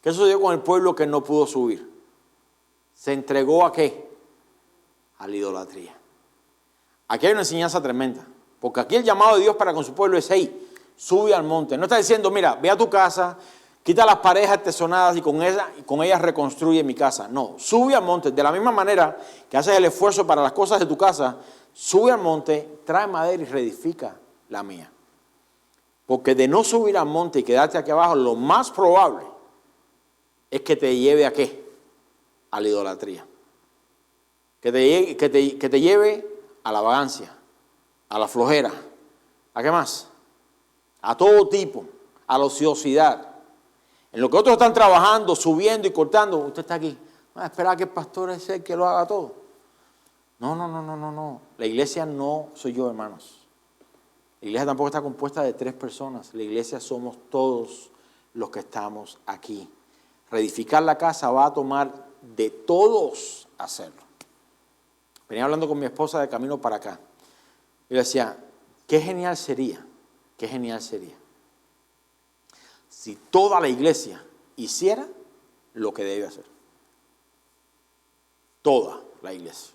¿Qué sucedió con el pueblo que no pudo subir? ¿Se entregó a qué? A la idolatría. Aquí hay una enseñanza tremenda. Porque aquí el llamado de Dios para con su pueblo es, hey, sube al monte. No está diciendo, mira, ve a tu casa, Quita las paredes artesonadas y con ellas reconstruye mi casa. No, sube al monte. De la misma manera que haces el esfuerzo para las cosas de tu casa, sube al monte, trae madera y reedifica la mía. Porque de no subir al monte y quedarte aquí abajo, lo más probable es que te lleve a ¿qué? A la idolatría. Que te lleve a la vagancia, a la flojera. ¿A qué más? A todo tipo, a la ociosidad. En lo que otros están trabajando, subiendo y cortando, usted está aquí. Espera que el pastor es el que lo haga todo. No. La iglesia no soy yo, hermanos. La iglesia tampoco está compuesta de 3 personas. La iglesia somos todos los que estamos aquí. Reedificar la casa va a tomar de todos hacerlo. Venía hablando con mi esposa de camino para acá. Y le decía, qué genial sería si toda la iglesia hiciera lo que debe hacer. Toda la iglesia.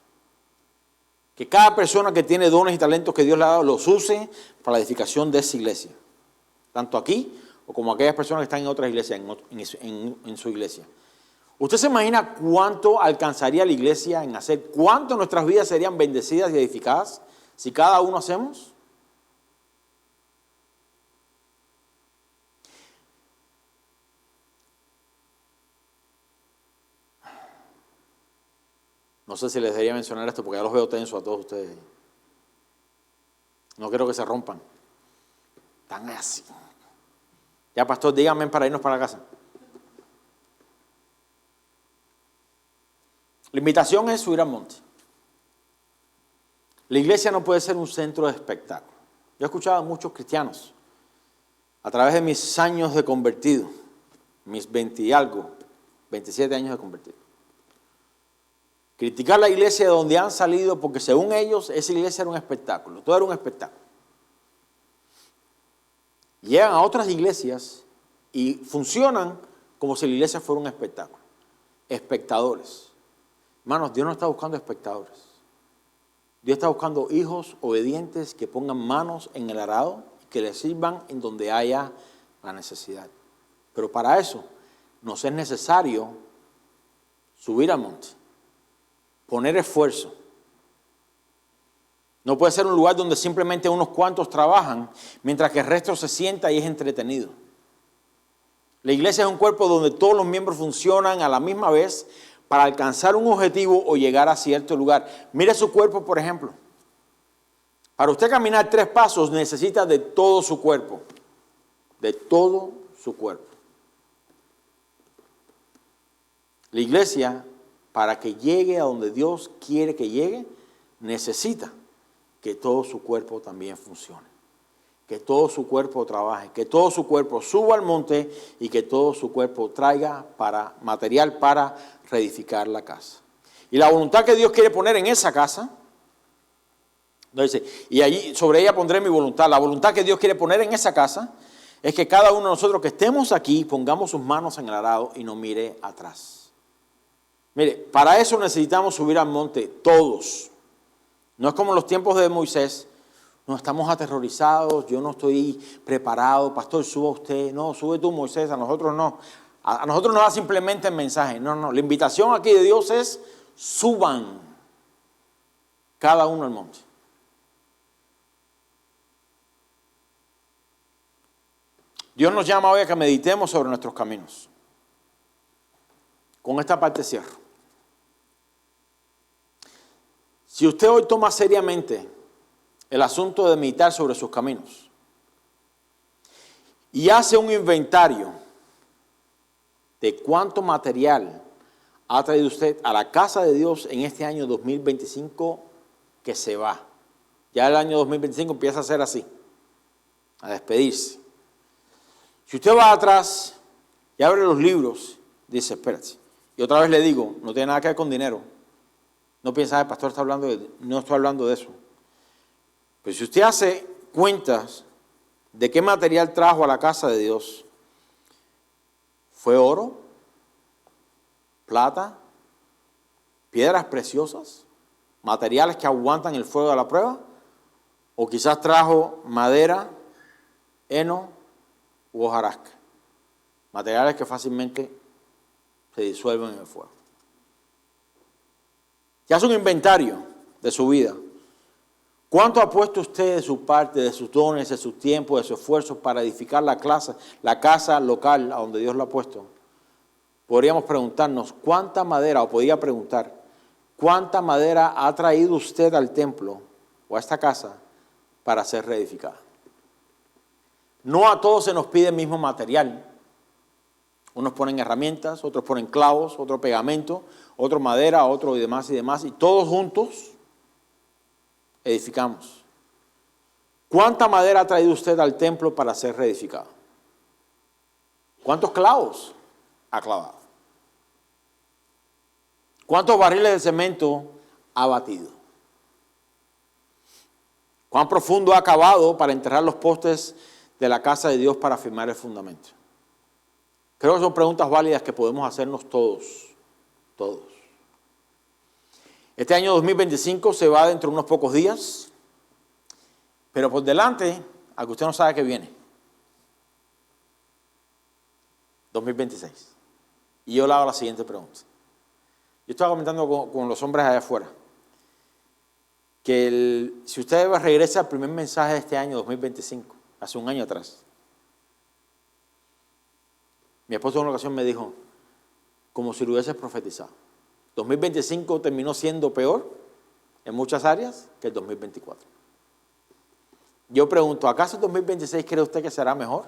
Que cada persona que tiene dones y talentos que Dios le ha dado los use para la edificación de esa iglesia. Tanto aquí o como aquellas personas que están en otras iglesias, en su iglesia. ¿Usted se imagina cuánto alcanzaría la iglesia en hacer? ¿Cuánto nuestras vidas serían bendecidas y edificadas si cada uno hacemos? No sé si les debería mencionar esto porque ya los veo tensos a todos ustedes. No quiero que se rompan. Están así. Ya, pastor, díganme para irnos para casa. La invitación es subir al monte. La iglesia no puede ser un centro de espectáculo. Yo he escuchado a muchos cristianos a través de mis años de convertido, mis 20 y algo, 27 años de convertido, criticar la iglesia de donde han salido porque según ellos esa iglesia era un espectáculo, todo era un espectáculo. Llegan a otras iglesias y funcionan como si la iglesia fuera un espectáculo. Espectadores. Hermanos, Dios no está buscando espectadores. Dios está buscando hijos obedientes que pongan manos en el arado y que le sirvan en donde haya la necesidad. Pero para eso nos es necesario subir al monte, poner esfuerzo. No puede ser un lugar donde simplemente unos cuantos trabajan mientras que el resto se sienta y es entretenido. La iglesia es un cuerpo donde todos los miembros funcionan a la misma vez para alcanzar un objetivo o llegar a cierto lugar. Mire su cuerpo, por ejemplo. Para usted caminar 3 pasos necesita de todo su cuerpo. De todo su cuerpo. La iglesia, para que llegue a donde Dios quiere que llegue, necesita que todo su cuerpo también funcione. Que todo su cuerpo trabaje, que todo su cuerpo suba al monte y que todo su cuerpo traiga material para reedificar la casa. Y la voluntad que Dios quiere poner en esa casa, dice, y allí sobre ella pondré mi voluntad. La voluntad que Dios quiere poner en esa casa es que cada uno de nosotros que estemos aquí pongamos sus manos en el arado y no mire atrás. Mire, para eso necesitamos subir al monte todos. No es como en los tiempos de Moisés. No, estamos aterrorizados, yo no estoy preparado, pastor, suba usted. No, sube tú, Moisés, a nosotros no. A nosotros no da simplemente el mensaje. No, la invitación aquí de Dios es suban cada uno al monte. Dios nos llama hoy a que meditemos sobre nuestros caminos. Con esta parte cierro. Si usted hoy toma seriamente el asunto de meditar sobre sus caminos y hace un inventario de cuánto material ha traído usted a la casa de Dios en este año 2025 que se va. Ya el año 2025 empieza a ser así, a despedirse. Si usted va atrás y abre los libros, dice, espérate. Y otra vez le digo, no tiene nada que ver con dinero. No piensa, el pastor está hablando no estoy hablando de eso. Pero si usted hace cuentas de qué material trajo a la casa de Dios, ¿fue oro, plata, piedras preciosas, materiales que aguantan el fuego de la prueba? ¿O quizás trajo madera, heno u hojarasca? Materiales que fácilmente se disuelven en el fuego. Que hace un inventario de su vida. ¿Cuánto ha puesto usted de su parte, de sus dones, de su tiempo, de su esfuerzo para edificar la casa local a donde Dios lo ha puesto? Podríamos preguntarnos, ¿cuánta madera, o podría preguntar, cuánta madera ha traído usted al templo o a esta casa para ser reedificada? No a todos se nos pide el mismo material. Unos ponen herramientas, otros ponen clavos, otro pegamento, otro madera, otro y demás, y todos juntos edificamos. ¿Cuánta madera ha traído usted al templo para ser reedificado? ¿Cuántos clavos ha clavado? ¿Cuántos barriles de cemento ha batido? ¿Cuán profundo ha cavado para enterrar los postes de la casa de Dios para firmar el fundamento? Creo que son preguntas válidas que podemos hacernos todos. Este año 2025 se va dentro de unos pocos días, pero por delante, a que usted no sabe que viene. 2026. Y yo le hago la siguiente pregunta. Yo estaba comentando con los hombres allá afuera, que si usted regresa al primer mensaje de este año 2025, hace un año atrás, mi esposo en una ocasión me dijo, como si lo hubiese profetizado. 2025 terminó siendo peor en muchas áreas que el 2024. Yo pregunto, ¿acaso el 2026 cree usted que será mejor?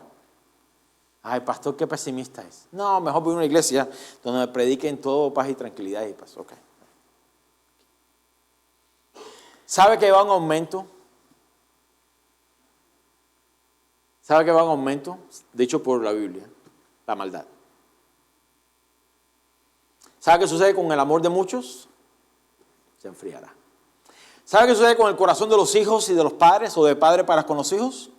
Ay, pastor, qué pesimista es. No, mejor voy a una iglesia donde me prediquen todo paz y tranquilidad y paz. Ok. ¿Sabe que va en aumento? ¿Sabe que va en aumento? Dicho por la Biblia. La maldad. ¿Sabe qué sucede con el amor de muchos? Se enfriará. ¿Sabe qué sucede con el corazón de los hijos y de los padres o de padre para con los hijos?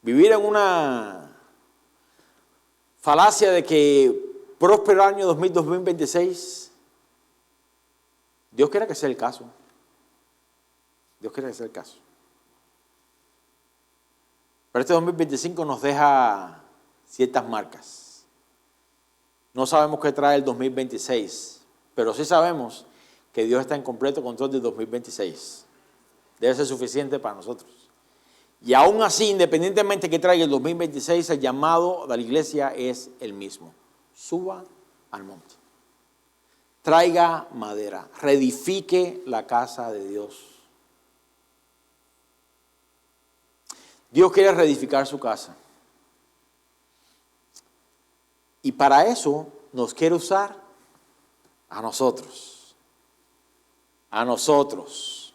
Vivir en una falacia de que próspero año 2026, Dios quiere que sea el caso. Dios quiere que sea el caso. Pero este 2025 nos deja ciertas marcas. No sabemos qué trae el 2026, pero sí sabemos que Dios está en completo control del 2026. Debe ser suficiente para nosotros. Y aún así, independientemente que traiga el 2026, el llamado de la iglesia es el mismo. Suba al monte. Traiga madera. Reedifique la casa de Dios. Dios quiere reedificar su casa. Y para eso nos quiere usar a nosotros. A nosotros.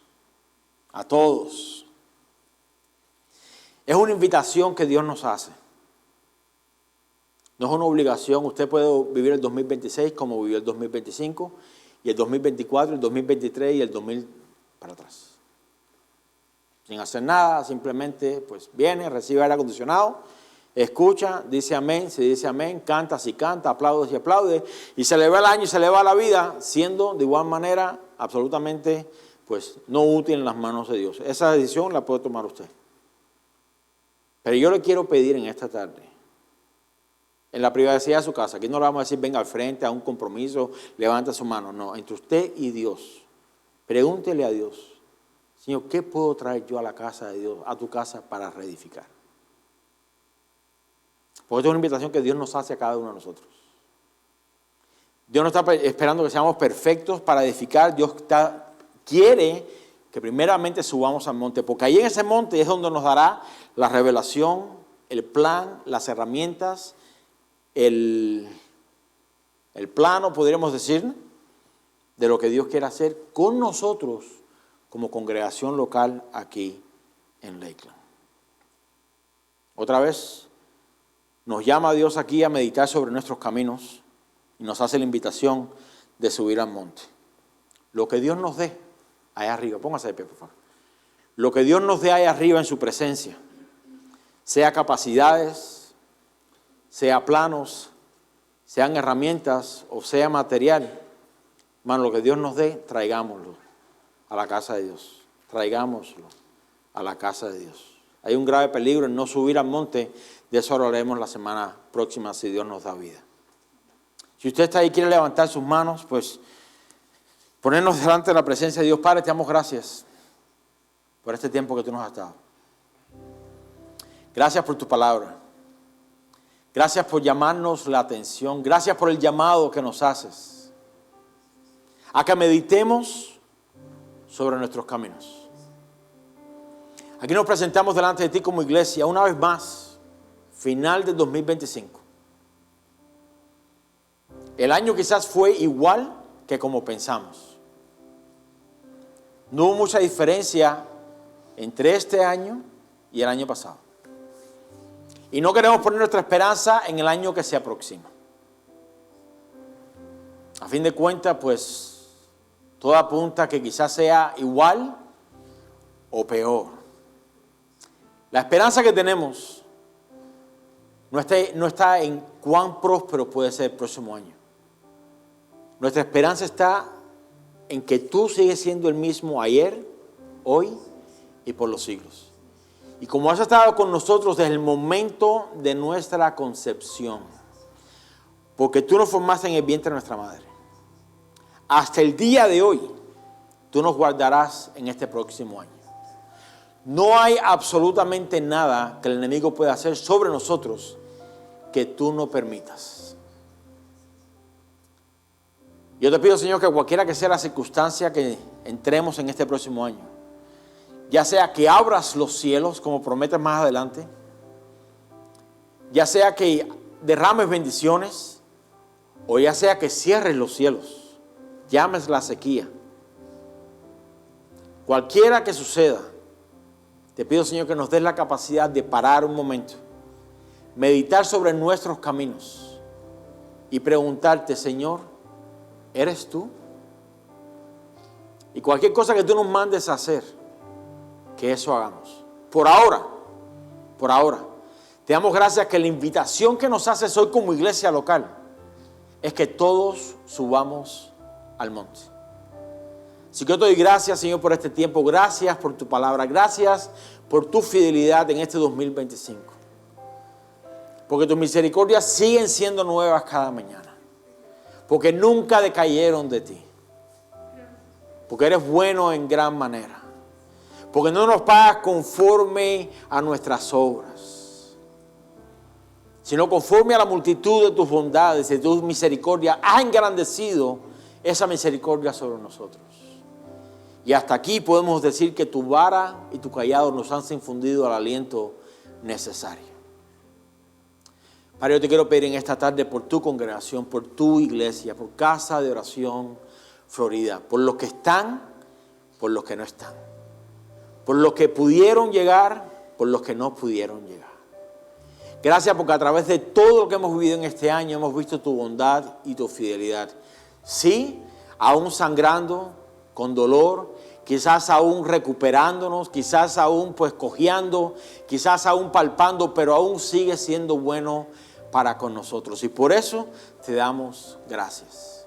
A todos. Es una invitación que Dios nos hace. No es una obligación. Usted puede vivir el 2026 como vivió el 2025, y el 2024, el 2023 y el 2000 para atrás. Sin hacer nada, simplemente pues viene, recibe aire acondicionado, escucha, dice amén, se dice amén, canta si canta, aplaude si aplaude, y se le va el año y se le va la vida, siendo de igual manera absolutamente pues no útil en las manos de Dios. Esa decisión la puede tomar usted. Pero yo le quiero pedir en esta tarde, en la privacidad de su casa, aquí no le vamos a decir venga al frente a un compromiso, levanta su mano, no, entre usted y Dios, pregúntele a Dios, Señor, ¿qué puedo traer yo a la casa de Dios, a tu casa para reedificar? Porque esto es una invitación que Dios nos hace a cada uno de nosotros. Dios no está esperando que seamos perfectos para edificar, Dios quiere que primeramente subamos al monte, porque ahí en ese monte es donde nos dará la revelación, el plan, las herramientas, el plano, podríamos decir, de lo que Dios quiere hacer con nosotros como congregación local aquí en Lakeland. Otra vez, nos llama Dios aquí a meditar sobre nuestros caminos y nos hace la invitación de subir al monte. Lo que Dios nos dé allá arriba, póngase de pie, por favor. Lo que Dios nos dé allá arriba en su presencia, sea capacidades, sea planos, sean herramientas o sea material, hermano, lo que Dios nos dé, traigámoslo a la casa de Dios. Traigámoslo a la casa de Dios. Hay un grave peligro en no subir al monte. De eso hablaremos la semana próxima, si Dios nos da vida. Si usted está ahí y quiere levantar sus manos, pues ponernos delante de la presencia de Dios. Padre, te damos gracias por este tiempo que tú nos has dado. Gracias por tu palabra. Gracias por llamarnos la atención. Gracias por el llamado que nos haces a que meditemos sobre nuestros caminos. Aquí nos presentamos delante de ti como iglesia una vez más, final del 2025. El año quizás fue igual que como pensamos. No hubo mucha diferencia entre este año y el año pasado. Y no queremos poner nuestra esperanza en el año que se aproxima. A fin de cuentas, pues, todo apunta a que quizás sea igual o peor. La esperanza que tenemos no está en cuán próspero puede ser el próximo año. Nuestra esperanza está en que tú sigues siendo el mismo ayer, hoy y por los siglos. Y como has estado con nosotros desde el momento de nuestra concepción, porque tú nos formaste en el vientre de nuestra madre, hasta el día de hoy, tú nos guardarás en este próximo año. No hay absolutamente nada que el enemigo pueda hacer sobre nosotros que tú no permitas. Yo te pido, Señor, que cualquiera que sea la circunstancia que entremos en este próximo año, ya sea que abras los cielos, como prometes más adelante, ya sea que derrames bendiciones, o ya sea que cierres los cielos, llames la sequía. Cualquiera que suceda, te pido, Señor, que nos des la capacidad de parar un momento, meditar sobre nuestros caminos y preguntarte, Señor, ¿eres tú? Y cualquier cosa que tú nos mandes a hacer, que eso hagamos. Por ahora, te damos gracias que la invitación que nos haces hoy como iglesia local es que todos subamos al monte. Así que yo te doy gracias, Señor, por este tiempo. Gracias por tu palabra. Gracias por tu fidelidad en este 2025. Porque tus misericordias siguen siendo nuevas cada mañana. Porque nunca decayeron de ti. Porque eres bueno en gran manera. Porque no nos pagas conforme a nuestras obras, sino conforme a la multitud de tus bondades y de tus misericordias. Has engrandecido esa misericordia sobre nosotros. Y hasta aquí podemos decir que tu vara y tu cayado nos han infundido el aliento necesario. Padre, yo te quiero pedir en esta tarde por tu congregación, por tu iglesia, por Casa de Oración Florida, por los que están, por los que no están. Por los que pudieron llegar, por los que no pudieron llegar. Gracias porque a través de todo lo que hemos vivido en este año hemos visto tu bondad y tu fidelidad. Sí, aún sangrando, con dolor, quizás aún recuperándonos, quizás aún pues cojeando, quizás aún palpando, pero aún sigue siendo bueno para con nosotros. Y por eso te damos gracias.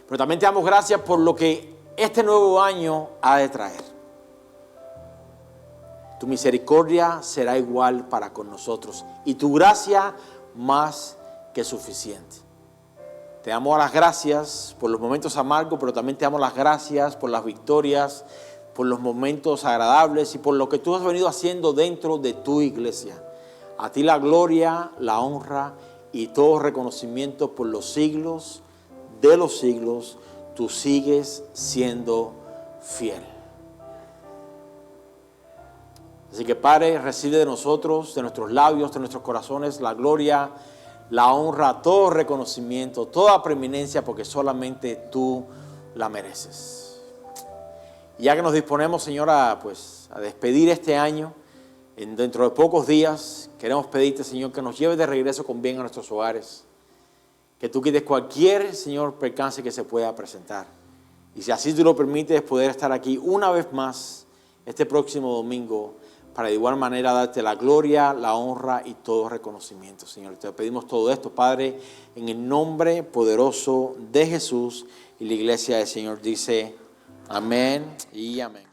Pero también te damos gracias por lo que este nuevo año ha de traer. Tu misericordia será igual para con nosotros y tu gracia más que suficiente. Te damos las gracias por los momentos amargos, pero también te damos las gracias por las victorias, por los momentos agradables y por lo que tú has venido haciendo dentro de tu iglesia. A ti la gloria, la honra y todo reconocimiento por los siglos de los siglos. Tú sigues siendo fiel. Así que, Padre, recibe de nosotros, de nuestros labios, de nuestros corazones, la gloria, la honra, todo reconocimiento, toda preeminencia, porque solamente tú la mereces. Y ya que nos disponemos, Señor, a despedir este año, dentro de pocos días, queremos pedirte, Señor, que nos lleves de regreso con bien a nuestros hogares. Que tú quites cualquier, Señor, percance que se pueda presentar. Y si así tú lo permites, poder estar aquí una vez más este próximo domingo, para de igual manera darte la gloria, la honra y todo reconocimiento, Señor. Te pedimos todo esto, Padre, en el nombre poderoso de Jesús. Y la iglesia del Señor dice Amén y amén.